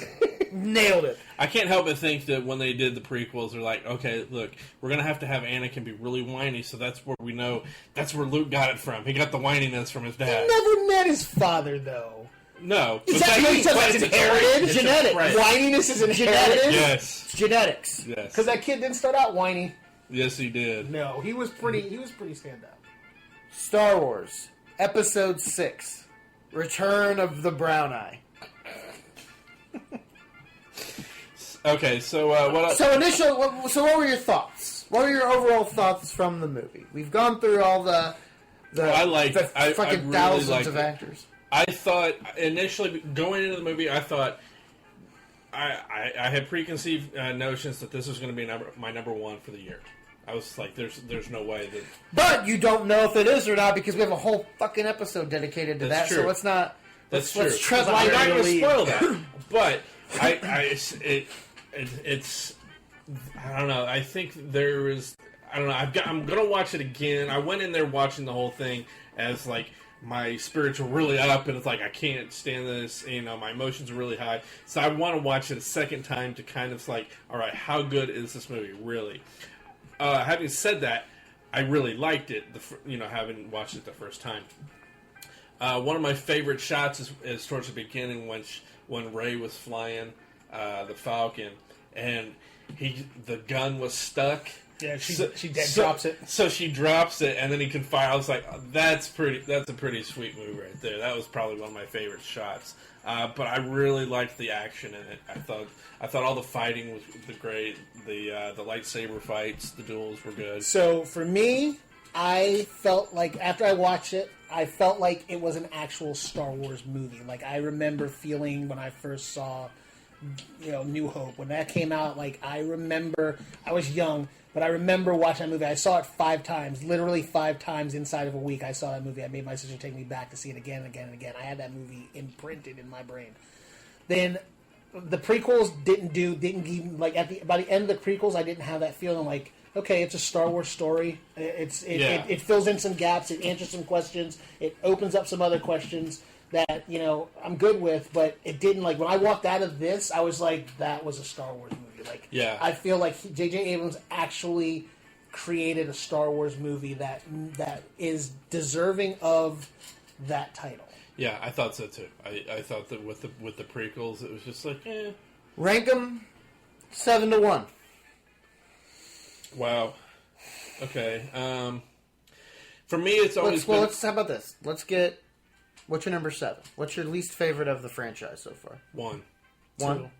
Nailed it. I can't help but think that when they did the prequels, they're like, okay, look, we're going to have Anakin be really whiny, so that's where we know, that's where Luke got it from. He got the whininess from his dad. He never met his father, though. No. Is that it's inherited? It's a Genetics. trait. Whininess is inherited? Yes. It's genetics. Yes. Because that kid didn't start out whiny. Yes, he did. No, he was pretty stand up. Star Wars, Episode 6, Return of the Brown Eye. Okay, so what? So what were your thoughts? What were your overall thoughts from the movie? We've gone through all the I fucking really thousands liked of it. actors. I thought initially going into the movie, I thought I had preconceived notions that this was going to be my number one for the year. I was like, there's no way that. But you don't know if it is or not because we have a whole fucking episode dedicated to That's that. true. So let's not. That's true. Let's tread I'm not lightly. going to spoil that, but it's I don't know. I think there is. I don't know. I'm gonna watch it again. I went in there watching the whole thing as like my spirits are really up, and it's like I can't stand this. You know, my emotions are really high. So I want to watch it a second time to kind of like, all right, how good is this movie really? Having said that, I really liked it. Having watched it the first time. One of my favorite shots is towards the beginning when Ray was flying the Falcon, and the gun was stuck. Yeah, she drops it. So she drops it, and then he can fire. I was like, that's a pretty sweet move right there. That was probably one of my favorite shots. But I really liked the action in it. I thought all the fighting was great. The lightsaber fights, the duels were good. So for me, I felt like after I watched it, I felt like it was an actual Star Wars movie. Like I remember feeling when I first saw, New Hope when that came out. Like I remember, I was young, but I remember watching that movie. I saw it 5 times, literally 5 times inside of a week. I saw that movie. I made my sister take me back to see it again and again and again. I had that movie imprinted in my brain. Then the prequels didn't give like by the end of the prequels, I didn't have that feeling like, okay, it's a Star Wars story. It fills in some gaps. It answers some questions. It opens up some other questions that I'm good with. But it didn't, like when I walked out of this, I was like, that was a Star Wars movie. Like, yeah. I feel like J.J. Abrams actually created a Star Wars movie that is deserving of that title. Yeah, I thought so too. I thought that with the prequels, it was just like, eh. Rank them 7-1. Wow. Okay. For me, it's always been... how about this? Let's get... What's your number 7? What's your least favorite of the franchise so far? 1. 1?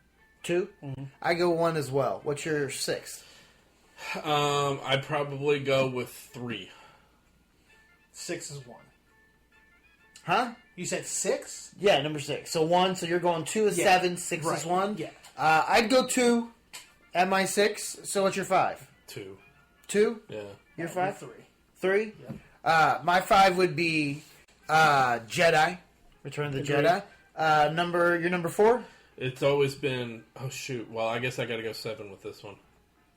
2? Mm-hmm. I go 1 as well. What's your 6th? I'd probably go with 3. 6 is 1. Huh? You said 6? Yeah, number 6. So 1, so you're going 2 is 7, 6 is 1? Yeah. I'd go 2 at my 6. So what's your 5? 2. 2? Yeah. Your 5? 3. 3? Yeah. My 5 would be Jedi. Return of the Jedi. Your number 4? It's always been... Oh, shoot. Well, I guess I gotta go 7 with this one.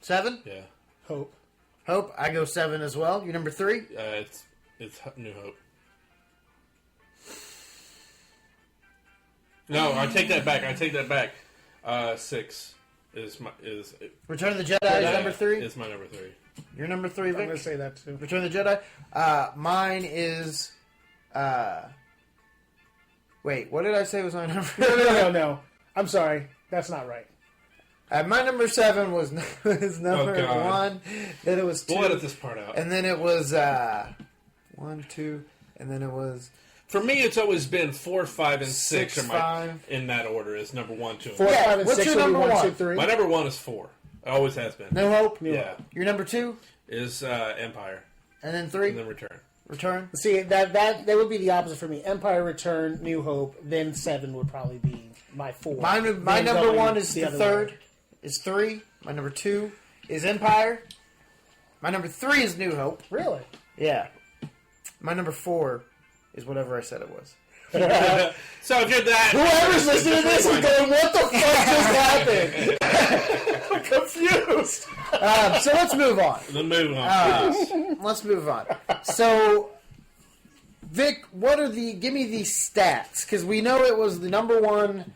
7? Yeah. Hope. I go 7 as well. Your number 3? It's New Hope. No, I take that back. 6 is Return of the Jedi is number 3? Is my number 3. Your number 3, Vic? I'm going to say that too. Return of the Jedi? Mine is... Wait, what did I say was my number? No. I'm sorry. That's not right. My number 7 was number 1. Then it was 2. We'll edit this part out. And then it was 1, 2, and then it was... For me, it's always been 4, 5, and 6 6, are my 5. in that order. Is number 1, 2, and 4, 5, and what's 6 your would be number 1, 2, one? 3. My number 1 is 4. It always has been. No Hope? Yeah. Your number 2? Is Empire. And then 3? And then Return. Return? See, that would be the opposite for me. Empire, Return, New Hope, then 7 would probably be my 4. My Then number going 1 is the other 3rd. way. Is 3. My number 2 is Empire. My number 3 is New Hope. Really? Yeah. My number 4 is whatever I said it was. So if you're that... Whoever's listening to this is going, what the fuck just happened? I'm confused. So let's move on. Then move on, please. Let's move on. So, Vic, give me the stats, because we know it was the number 1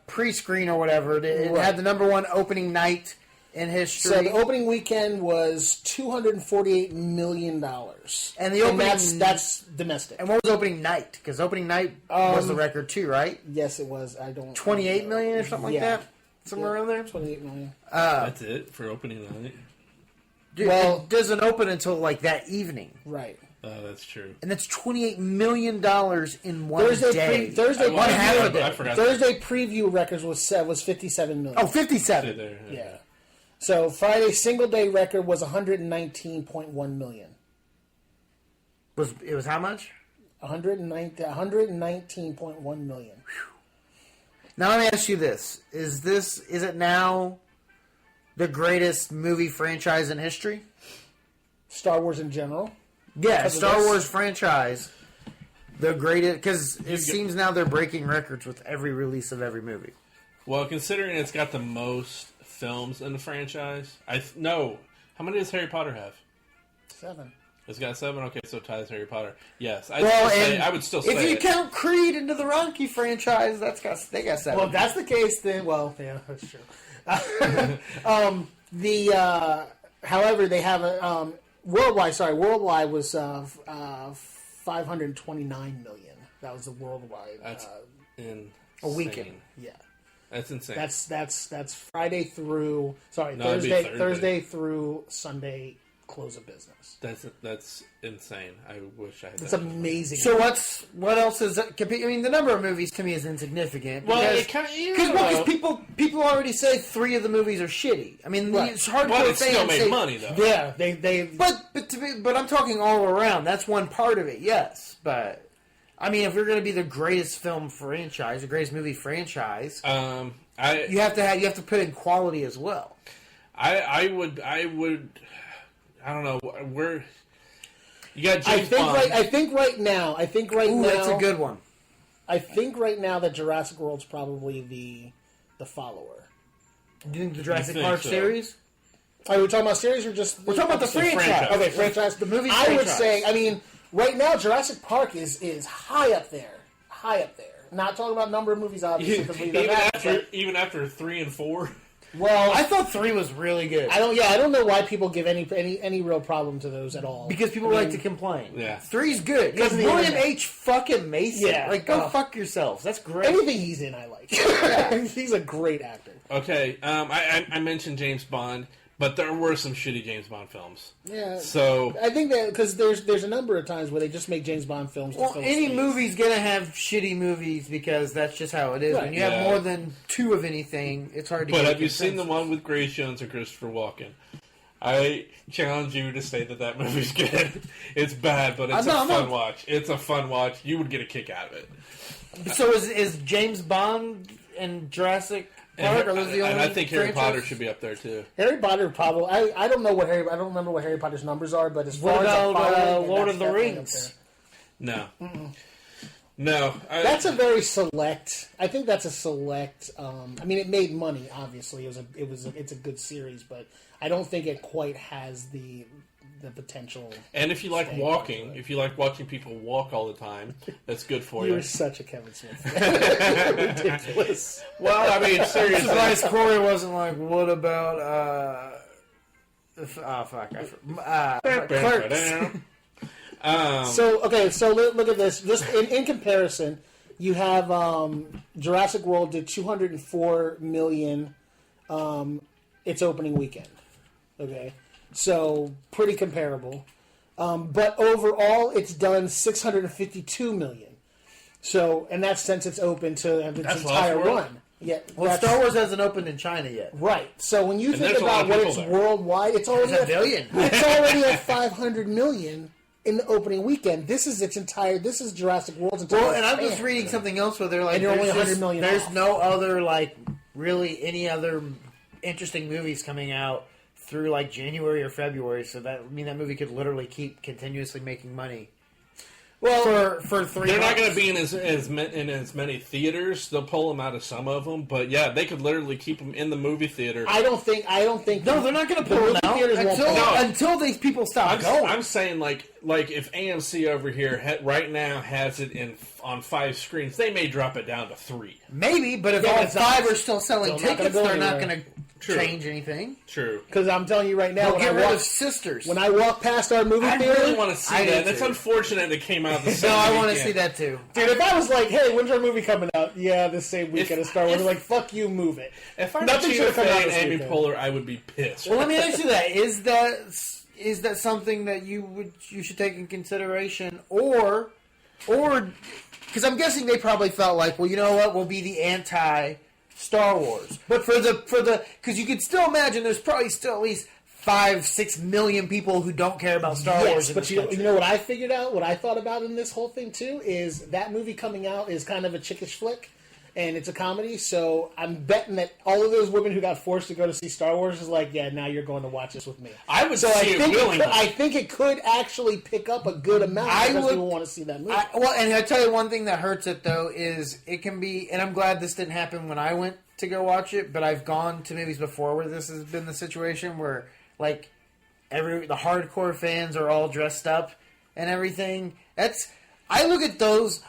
pre-screen or whatever. It Right. had the number 1 opening night in history. So the opening weekend was $248 million. And the opening- that's domestic. And what was opening night? Because opening night was the record too, right? Yes, it was. I don't 28 million or something Yeah. like that? Somewhere around there? 28 million. That's it for opening night. Dude, Well- it doesn't open until like that evening. Right. That's true. And that's $28 million in one day. Thursday One half a day. I forgot. Thursday preview records was 57 million. Oh, 57. There, Yeah. So Friday's single day record was 119.1 million. It was how much? 119.1 million. Now let me ask you this. Is it now the greatest movie franchise in history? Star Wars in general. Yeah, Because of Star this? Wars franchise. The greatest, because it seems now they're breaking records with every release of every movie. Well, considering it's got the most films in the franchise. No. How many does Harry Potter have? 7. It's got 7? Okay, so it ties Harry Potter. Yes. I would still say if you count Creed into the Rocky franchise, they got 7. Well, if that's the case, then, well, yeah, that's true. However, they have a, worldwide was 529 million. That was the worldwide. That's insane. A weekend. Yeah. That's insane. That's Friday through, No, Thursday through Sunday close of business. That's insane. I wish I had. It's that. amazing. So what else is that? I mean, the number of movies to me is insignificant. Well, because people already say 3 of the movies are shitty. I mean, Right. it's hardcore But it still fans made say, money though. Yeah, they But I'm talking all around. That's one part of it, yes. But I mean, if we're going to be the greatest film franchise, the greatest movie franchise, you have to put in quality as well. I would. I don't know where. You got James Bond. I think right now. That's a good one. I think right now that Jurassic World's probably the follower. You think the Jurassic think Park so? series? Are we talking about series or just? We're talking about the franchise. franchise. Okay, franchise. The movie I would franchise. say. I mean, right now Jurassic Park is high up there. High up there. Not talking about number of movies, obviously. because we don't have- even after 3 and 4. Well, I thought 3 was really good. I don't know why people give any real problem to those at all. Because people like to complain. Yeah. 3's good. Because of the William internet. H. fucking Mason. Yeah. Like, go Oh. fuck yourselves. That's great. anything he's in, I like. He's a great actor. Okay, I mentioned James Bond, but there were some shitty James Bond films. Yeah. So I think that because there's a number of times where they just make James Bond films. to Well, fill any space. movie's gonna have shitty movies because that's just how it is. Right. When you Yeah. have more than 2 of anything, it's hard to But get have you seen the consensus. one with Grace Jones or Christopher Walken? I challenge you to say that movie's good. It's bad, but it's a fun watch. It's a fun watch. You would get a kick out of it. So is James Bond and Jurassic Park, are those the only And I think Harry franchise? Potter should be up there too. Harry Potter probably. I don't know what I don't remember what Harry Potter's numbers are, but as far What as a about following, Lord that's of the definitely up Rings? No. No. That's a very select. I think that's a select. I mean, it made money. Obviously, it's a good series, but I don't think it quite has the potential. And if you like Staying walking, into if you like watching people walk all the time, that's good for You're you. such a Kevin Smith fan. Ridiculous. Well, I mean, I'm seriously. surprised Corey wasn't like, what about Clerks? So look at this. Just in comparison, you have Jurassic World did 204 million its opening weekend. Okay, so pretty comparable. But overall, it's done 652 million. So, and that's since it's open to its That's entire Lost World? run. Yeah, Well, that's- Star Wars hasn't opened in China yet. Right. So when you And think there's a lot about of what people it's there. worldwide, it's already It's a at billion. It's already at 500 million in the opening weekend. This is Jurassic World's entire. Well, and I was span. reading something else where they're like, And you're only there's 100 million there's off. no other, like, really any other interesting movies coming out through, like, January or February, so that, I mean, that movie could literally keep continuously making money. Well, for 3 They're not months. going to be in as many theaters. They'll pull them out of some of them, but yeah, they could literally keep them in the movie theater. I don't think. No, they're not going to The pull them movie out theaters won't until, pull them out. until these people stop going. I'm saying like if AMC over here right now has it on 5 screens, they may drop it down to 3. Maybe, but if Yeah, all it's 5 not- are still selling still not tickets, gonna go they're not anywhere. going to True. change anything. True. Because I'm telling you right now, They'll when get I rid of walk Sisters. when I walk past our movie I theater, really want to see I do that. That's too. unfortunate it came out the same No, I want to weekend. see that too. dude, if I was like, "Hey, when's our movie coming out?" Yeah, the same weekend as Star Wars. if- Like, fuck you, move it. If I were Nothing Tina should've come out Fey and this Amy weekend. Poehler, I would be pissed. Well, let me ask you that: is that something that you should take in consideration, or because I'm guessing they probably felt like, well, you know what, we'll be the anti Star Wars, but for the because you could still imagine there's probably still at least 5-6 million people who don't care about Star Wars. Yes, In but this you country. know what I figured out? What I thought about in this whole thing too is that movie coming out is kind of a chickish flick, and it's a comedy. So I'm betting that all of those women who got forced to go to see Star Wars is like, yeah, now you're going to watch this with me. I would So see it willingly. I think it could actually pick up a good amount I because would- people want to see that movie. Well, and I tell you one thing that hurts it though is it can be, and I'm glad this didn't happen when I went to go watch it, but I've gone to movies before where this has been the situation where, like, the hardcore fans are all dressed up and everything. I look at those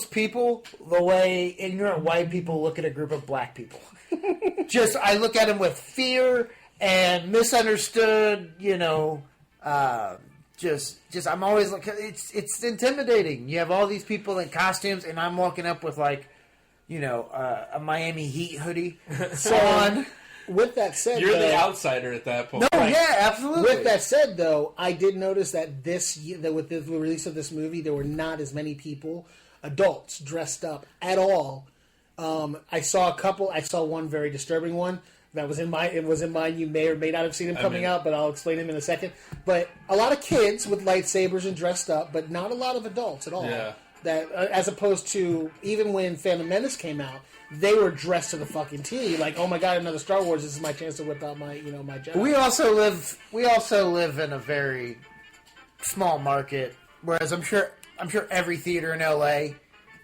people the way ignorant white people look at a group of black people. I look at them with fear and misunderstood, I'm always like, it's intimidating. You have all these people in costumes, and I'm walking up with a Miami Heat hoodie on. With that said, you're the outsider at that point. No, yeah, absolutely. With that said, though, I did notice that with the release of this movie, there were not as many people, adults, dressed up at all. I saw one very disturbing one. That was in mine. You may or may not have seen him coming out, but I'll explain him in a second. But a lot of kids with lightsabers and dressed up, but not a lot of adults at all. Yeah. That as opposed to even when Phantom Menace came out, they were dressed to the fucking T. Like, oh my god, another Star Wars! This is my chance to whip out my my Jedi. We also live in a very small market, whereas I'm sure every theater in LA.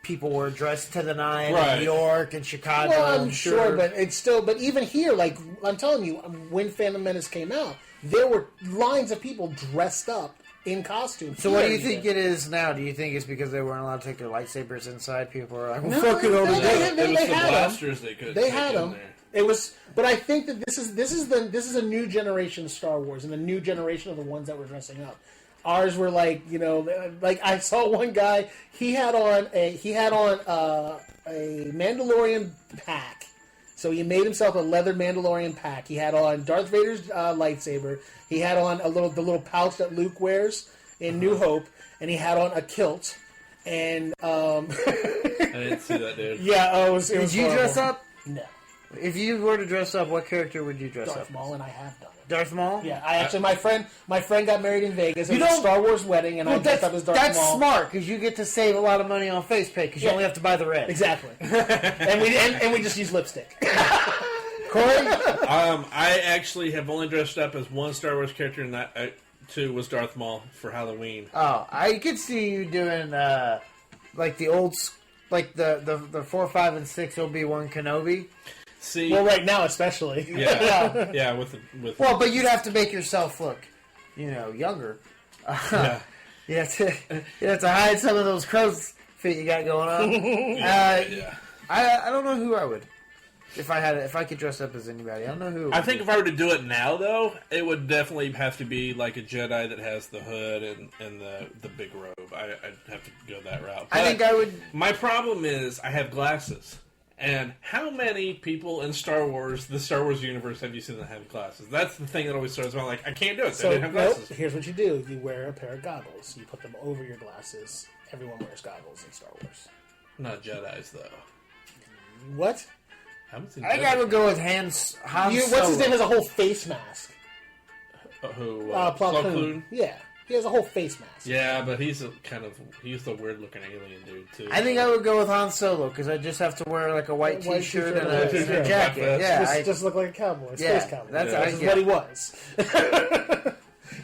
People were dressed to the nine in New York and Chicago. Well, I'm sure, but it's still. But even here, like I'm telling you, when Phantom Menace came out, there were lines of people dressed up in costume. So what do you think it is now? Do you think it's because they weren't allowed to take their lightsabers inside? People were like, "Well, fuck it over there." It was the blasters they could. They had them. It was, but I think that this is a new generation of Star Wars and a new generation of the ones that were dressing up. Ours were like I saw one guy. He had on a Mandalorian pack. So he made himself a leather Mandalorian pack. He had on Darth Vader's lightsaber. He had on the little pouch that Luke wears in New Hope, and he had on a kilt. And I didn't see that, dude. Yeah, it was. Did you dress up? No. If you were to dress up, what character would you dress up? Darth Maul, and I have done it. Darth Maul? Yeah, I actually my friend got married in Vegas. It was a Star Wars wedding, and I dressed up as Darth Maul. That's smart because you get to save a lot of money on face paint because you only have to buy the red. Exactly. and we just use lipstick. Corey? I actually have only dressed up as one Star Wars character, and that too was Darth Maul for Halloween. Oh, I could see you doing like the old, like the 4, 5, and 6 Obi-Wan Kenobi. See, well, right now especially. Yeah. With well, but you'd have to make yourself look, younger. You have to hide some of those crow's feet you got going on. I don't know who I would if I could dress up as anybody. I don't know who. I think if I were to do it now, though, it would definitely have to be like a Jedi that has the hood and the big robe. I'd have to go that route. But I think I would. My problem is I have glasses. And how many people in the Star Wars universe, have you seen that have glasses? That's the thing that always throws me. I'm like, I can't do it. So, they didn't have glasses. Here's what you do. You wear a pair of goggles. You put them over your glasses. Everyone wears goggles in Star Wars. Not Jedis, though. What? I haven't seen I think I would go with Han Solo. What's his name has a whole face mask. Who? Plo Koon. Yeah. He has a whole face mask. Yeah, but he's the weird looking alien dude too. I think I would go with Han Solo because I just have to wear like a white t-shirt and a jacket. Yeah, just look like a cowboy, space cowboy. That's what he was.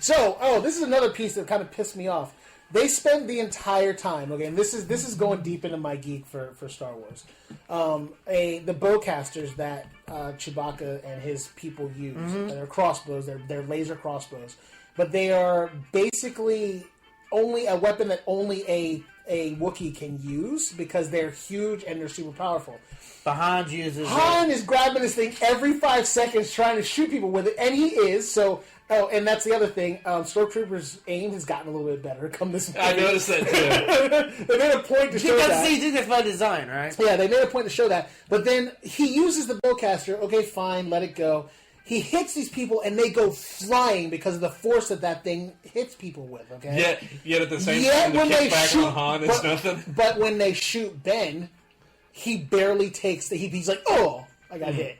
So, this is another piece that kind of pissed me off. They spend the entire time. Okay, and this is going deep into my geek for Star Wars. The bowcasters that Chewbacca and his people use, they're crossbows. They're laser crossbows. But they are basically only a weapon that only a Wookiee can use because they're huge and they're super powerful. But Han uses Han is grabbing this thing every 5 seconds trying to shoot people with it, and he is. So, and that's the other thing. Stormtroopers' aim has gotten a little bit better come this movie. I noticed that too. They made a point to show that. You think that's by design, right? Yeah, they made a point to show that. But then he uses the bowcaster. Okay, fine, let it go. He hits these people, and they go flying because of the force that thing hits people with. Okay. Yet at the same time, the kickback on Han is nothing. But when they shoot Ben, he barely takes he's like, "Oh, I got hit."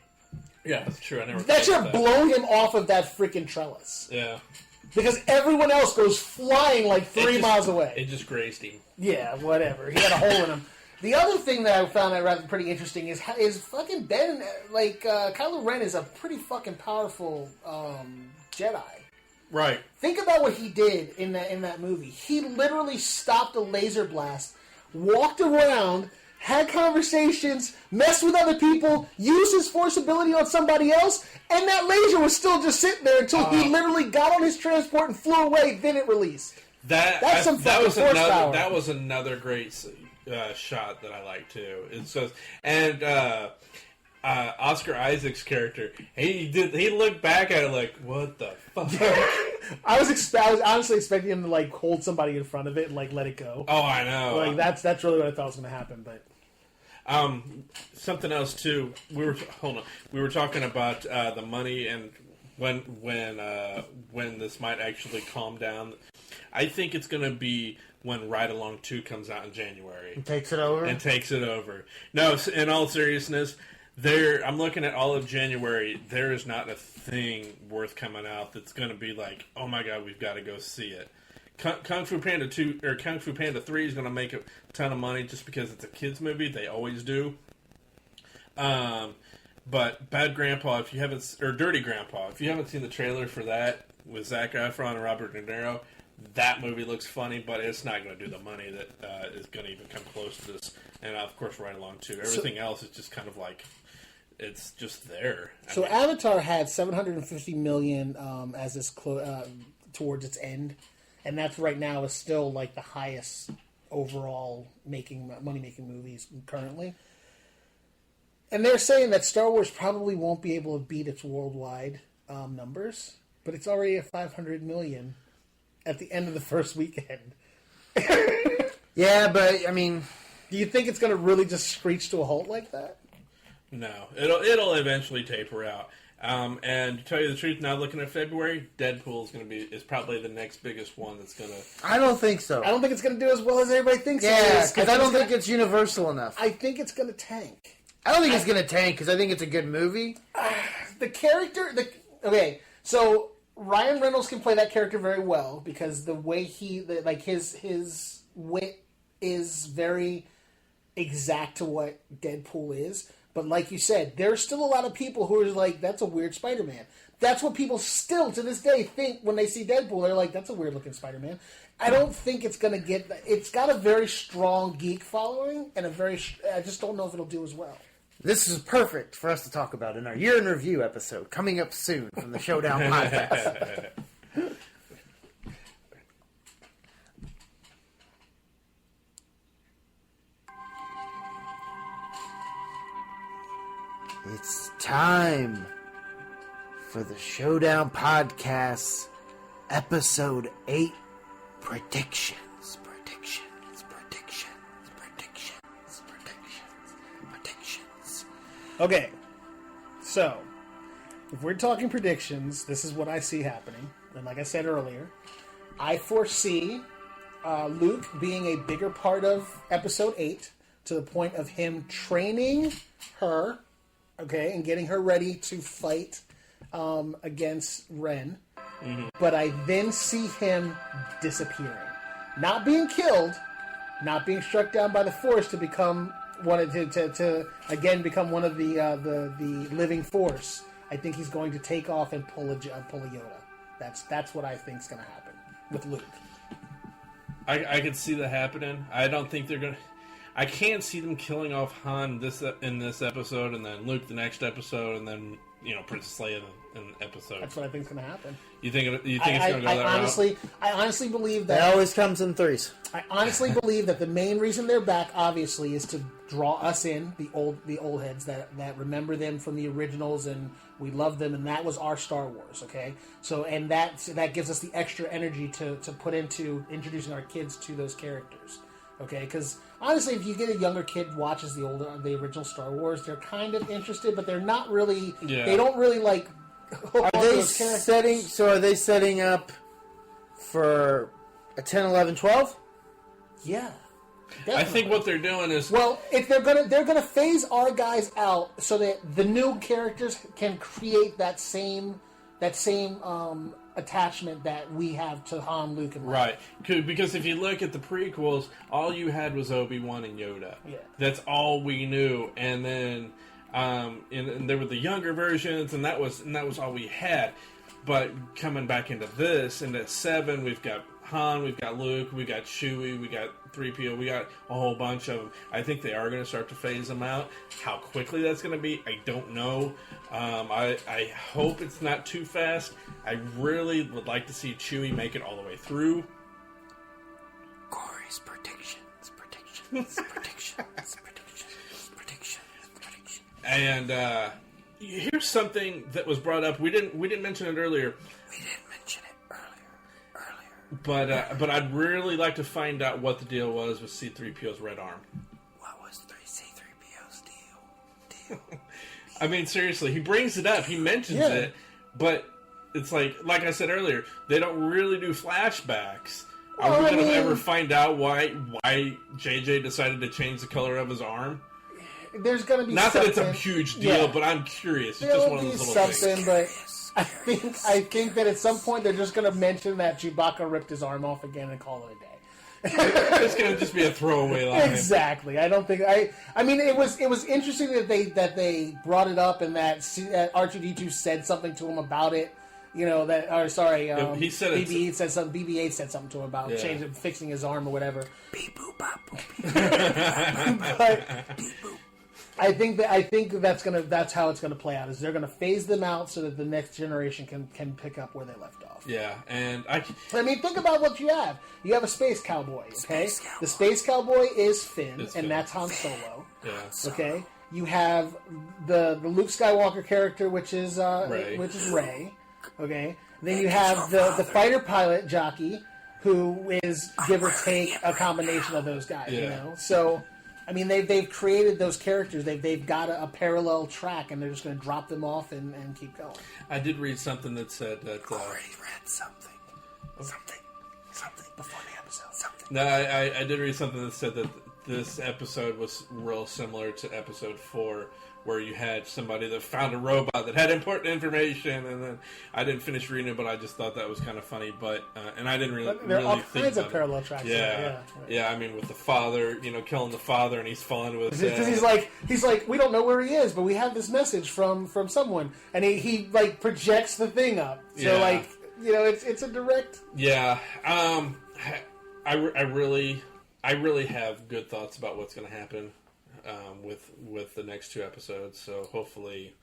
Yeah, that's true. I never. That should have blown him off of that freaking trellis. Yeah. Because everyone else goes flying like 3 miles away. It just grazed him. Yeah, whatever. He had a hole in him. The other thing that I found rather pretty interesting is fucking Ben, Kylo Ren is a pretty fucking powerful Jedi. Right. Think about what he did in that movie. He literally stopped a laser blast, walked around, had conversations, messed with other people, used his force ability on somebody else, and that laser was still just sitting there until he literally got on his transport and flew away, then it released. That's some fucking force power. That was another great shot that I like too. It's just, and Oscar Isaac's character, he looked back at it like, what the fuck? I was honestly expecting him to like hold somebody in front of it and like let it go. Oh, I know. Like that's really what I thought was going to happen. But something else too. We were talking about the money and when this might actually calm down. I think it's going to be when Ride Along 2 comes out in January. And takes it over? No, in all seriousness, I'm looking at all of January. There is not a thing worth coming out that's going to be like, oh my god, we've got to go see it. Kung Fu Panda 2 or Kung Fu Panda 3 is going to make a ton of money just because it's a kids movie. They always do. But Bad Grandpa, Dirty Grandpa, if you haven't seen the trailer for that with Zac Efron and Robert De Niro, that movie looks funny, but it's not going to do the money that is going to even come close to this. And of course, Ride Along 2. Everything else is just kind of like, it's just there. I mean, Avatar had $750 million as this towards its end, and that's right now is still like the highest overall money making movies currently. And they're saying that Star Wars probably won't be able to beat its worldwide numbers, but it's already at $500 million at the end of the first weekend. Yeah, but I mean, do you think it's going to really just screech to a halt like that? No, it'll eventually taper out. And to tell you the truth, now looking at February, Deadpool is probably the next biggest one that's gonna. I don't think so. I don't think it's gonna do as well as everybody thinks it is. Yeah, because I don't think it's universal enough. I think it's gonna tank. I don't think it's gonna tank because I think it's a good movie. The character, okay, so Ryan Reynolds can play that character very well because the way his wit is very exact to what Deadpool is. But like you said, there's still a lot of people who are like, that's a weird Spider-Man. That's what people still, to this day, think when they see Deadpool. They're like, that's a weird-looking Spider-Man. I don't think it's going to get... It's got a very strong geek following, and I just don't know if it'll do as well. This is perfect for us to talk about in our Year in Review episode, coming up soon from the Showdown Podcast. It's time for the Showdown Podcast, Episode 8, Predictions. Okay, so, if we're talking predictions, this is what I see happening. And like I said earlier, I foresee Luke being a bigger part of Episode 8 to the point of him training her, okay, and getting her ready to fight against Ren. Mm-hmm. But I then see him disappearing. Not being killed, not being struck down by the Force to become to become one of the living Force. I think he's going to take off and pull a Yoda. That's what I think is going to happen with Luke. I could see that happening. I don't think they're going to... I can't see them killing off Han in this episode, and then Luke the next episode, and then Princess Leia in episode. That's what I think is going to happen. You think it's going to go that route? I honestly believe that it always comes in threes. I honestly believe that the main reason they're back, obviously, is to draw us in, the old heads that remember them from the originals, and we love them, and that was our Star Wars. Okay, so and that gives us the extra energy to put into introducing our kids to those characters. Okay, because honestly, if you get a younger kid watches the original Star Wars, they're kind of interested, but they're not really. Yeah. They don't really like. Are they setting up for a 10, 11, 12? Yeah. Definitely. I think what they're doing is if they're gonna phase our guys out so that the new characters can create that same attachment that we have to Han, Luke, and Leia. Right. Because if you look at the prequels, all you had was Obi-Wan and Yoda. Yeah. That's all we knew, and then and there were the younger versions, and that was all we had. But coming back into 7, we've got Han, we've got Luke, we got Chewie, we got 3PO, we got a whole bunch of them. I think they are going to start to phase them out. How quickly that's going to be, I don't know. I hope it's not too fast. I really would like to see Chewie make it all the way through. Corey's predictions. And here's something that was brought up. We didn't mention it earlier. We didn't mention it earlier. But I'd really like to find out what the deal was with C-3PO's red arm. What was C-3PO's deal? I mean, seriously, he brings it up. He mentions it, but it's like I said earlier, they don't really do flashbacks. Are we going to ever find out why JJ decided to change the color of his arm? There's going to be not something. that it's a huge deal, but I'm curious. It's just one of those little things. But I think that at some point they're just going to mention that Chewbacca ripped his arm off again and call it a day. It's going to just be a throwaway line. Exactly. I don't think I mean, it was interesting that they brought it up and that R2D2 said something to him about it. You know that. Or sorry, he said BB-8 said something. BB-8 said something to him about fixing his arm or whatever. Beep boop bop boop. But I think that's how it's gonna play out. Is they're gonna phase them out so that the next generation can pick up where they left off. Yeah, and I mean, think about what you have. You have a space cowboy. Okay, the space cowboy is Finn, and that's Han Solo. Yeah. Okay, you have the Luke Skywalker character, which is Rey. Okay, then you have the fighter pilot jockey, who is give or take a combination of those guys. Yeah. You know, so. I mean, they've created those characters. They've got a parallel track, and they're just going to drop them off and keep going. I did read something that said that... Corey read something before the episode. Something. No, I did read something that said that this episode was real similar to episode 4, where you had somebody that found a robot that had important information, and then I didn't finish reading it, but I just thought that was kind of funny. But and I didn't really there are all think kinds of about parallel tracks. Yeah, yeah. I mean, with the father, killing the father, and he's falling with. Because he's like, we don't know where he is, but we have this message from someone, and he like projects the thing up. So it's a direct. Yeah, I really have good thoughts about what's going to happen. With the next 2 episodes, so hopefully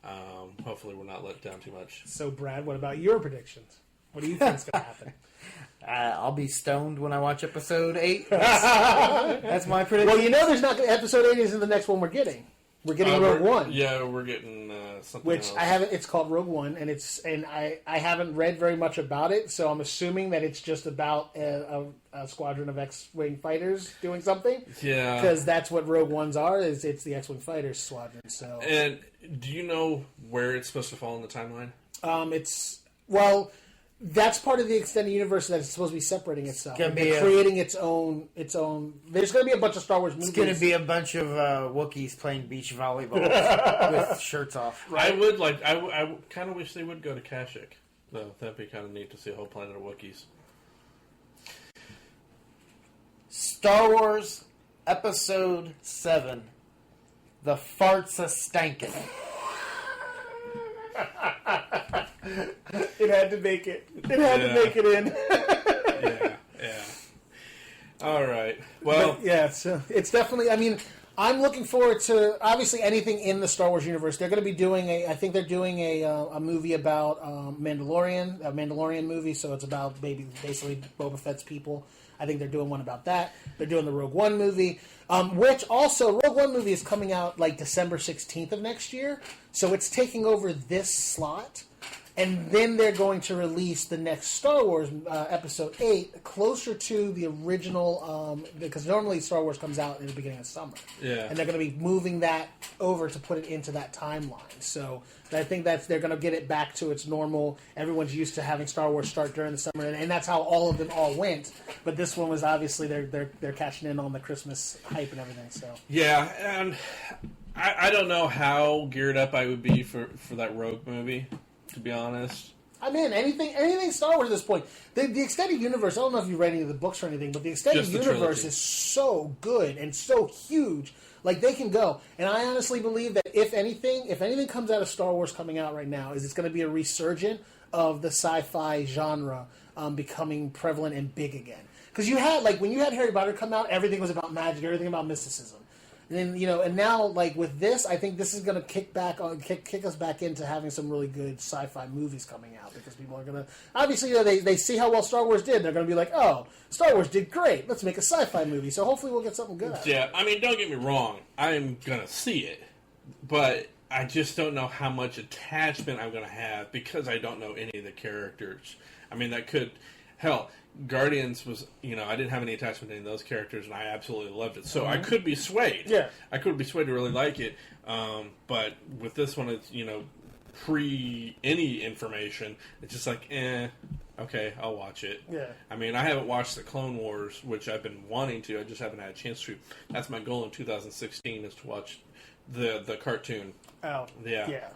we're not let down too much. So, Brad, what about your predictions? What do you think is going to happen? I'll be stoned when I watch episode 8. That's my prediction. Well, there's not episode 8 isn't the next one we're getting. We're getting Rogue One. Yeah, we're getting something. Which else. I haven't. It's called Rogue One, and I haven't read very much about it, so I'm assuming that it's just about a squadron of X-wing fighters doing something. Yeah, because that's what Rogue Ones are. It's the X-wing fighters squadron. So, and do you know where it's supposed to fall in the timeline? That's part of the extended universe that's supposed to be separating itself. They're creating its own. There's going to be a bunch of Star Wars movies. It's going to be a bunch of Wookiees playing beach volleyball with shirts off. Right? I kind of wish they would go to Kashyyyk, though. That'd be kind of neat to see a whole planet of Wookiees. Star Wars Episode 7. The Farts a Stankin'. It had to make it. It had to make it in. Yeah. All right. Well, so it's definitely. I mean, I'm looking forward to obviously anything in the Star Wars universe. They're going to be doing I think they're doing a movie about Mandalorian, a Mandalorian movie. So it's about basically Boba Fett's people. I think they're doing one about that. They're doing the Rogue One movie, which also Rogue One movie is coming out like December 16th of next year. So it's taking over this slot. And then they're going to release the next Star Wars Episode 8 closer to the original, because normally Star Wars comes out in the beginning of summer. Yeah. And they're going to be moving that over to put it into that timeline. So I think they're going to get it back to its normal. Everyone's used to having Star Wars start during the summer, and that's how all of them all went. But this one was obviously they're cashing in on the Christmas hype and everything. So yeah, and I don't know how geared up I would be for that Rogue movie. To be honest, I'm in anything Star Wars at this point. The extended universe. I don't know if you read any of the books or anything, but the extended universe is so good and so huge. Like they can go, and I honestly believe that if anything comes out of Star Wars coming out right now, is it's going to be a resurgent of the sci-fi genre becoming prevalent and big again. Because you had, like, when you had Harry Potter come out, everything was about magic, everything about mysticism. And then, you know, and now, like, with this, I think this is going to kick us back into having some really good sci-fi movies coming out, because people are going to, obviously, you know, they see how well Star Wars did, and they're going to be like, oh, Star Wars did great, let's make a sci-fi movie. So hopefully we'll get something good out of it. Yeah, I mean, don't get me wrong, I'm going to see it, but I just don't know how much attachment I'm going to have, because I don't know any of the characters. I mean, that could, hell, Guardians was, you know, I didn't have any attachment to any of those characters, and I absolutely loved it. So I could be swayed. Yeah. I could be swayed to really like it. But with this one, it's, you know, pre any information, it's just like, okay, I'll watch it. Yeah. I mean, I haven't watched the Clone Wars, which I've been wanting to. I just haven't had a chance to. That's my goal in 2016, is to watch the cartoon. Oh. Yeah.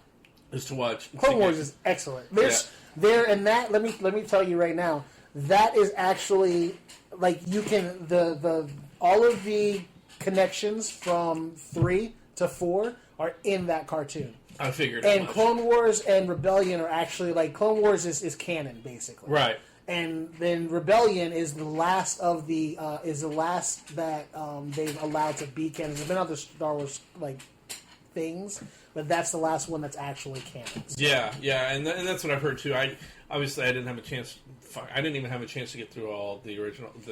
Is to watch Clone Wars is excellent. And that, let me tell you right now, that is actually, like, you can, the all of the connections from 3 to 4 are in that cartoon. I figured. And Clone Wars and Rebellion are actually, like, Clone Wars is canon, basically. Right. And then Rebellion is the last of the that they've allowed to be canon. There's been other Star Wars, like, things, but that's the last one that's actually canon. So. Yeah, and that's what I've heard too. I didn't have a chance. I didn't even have a chance to get through all the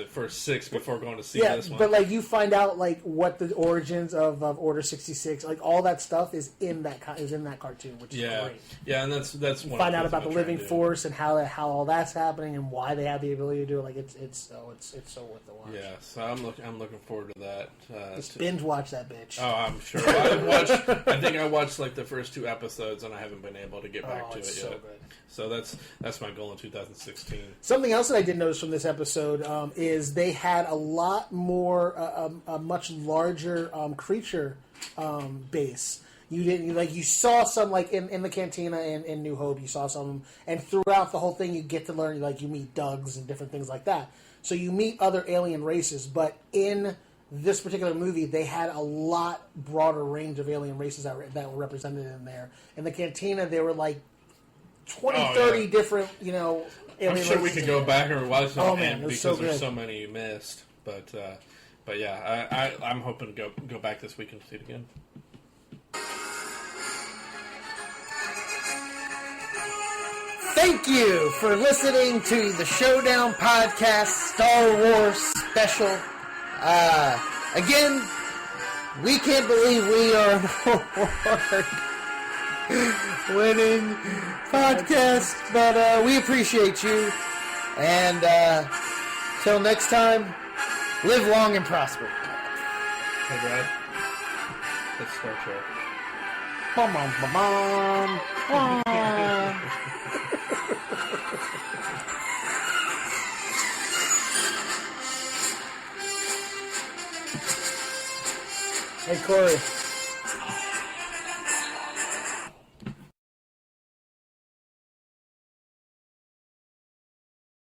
first 6 before going to see this one. But, like, you find out, like, what the origins of Order 66, like, all that stuff is in that cartoon, which is great. Yeah, and that's one. Find out about the living force and how all that's happening and why they have the ability to do it. Like, it's so worth the watch. Yeah, so I'm looking forward to that. Just binge watch that bitch. Oh, I'm sure. I think I watched like the first 2 episodes, and I haven't been able to get back to it so yet. Good. So that's my goal in 2016. Something else that I did notice from this episode is they had a lot more, a much larger creature base. You saw some, like, in the cantina in New Hope, you saw some, and throughout the whole thing you get to learn, like, you meet Dugs and different things like that. So you meet other alien races, but in this particular movie, they had a lot broader range of alien races that were represented in there. In the cantina, there were like 30 different, you know, alien I'm sure we races could go back and watch them because so there's good. so many you missed. But yeah, I'm hoping to go back this week and see it again. Thank you for listening to the Showdown Podcast Star Wars Special. Again, we can't believe we are an award-winning podcast, but we appreciate you. And till next time, live long and prosper. Hey, Brad. Let's start here. Bum, bum, bum, bum. Bum. Hey, Corey.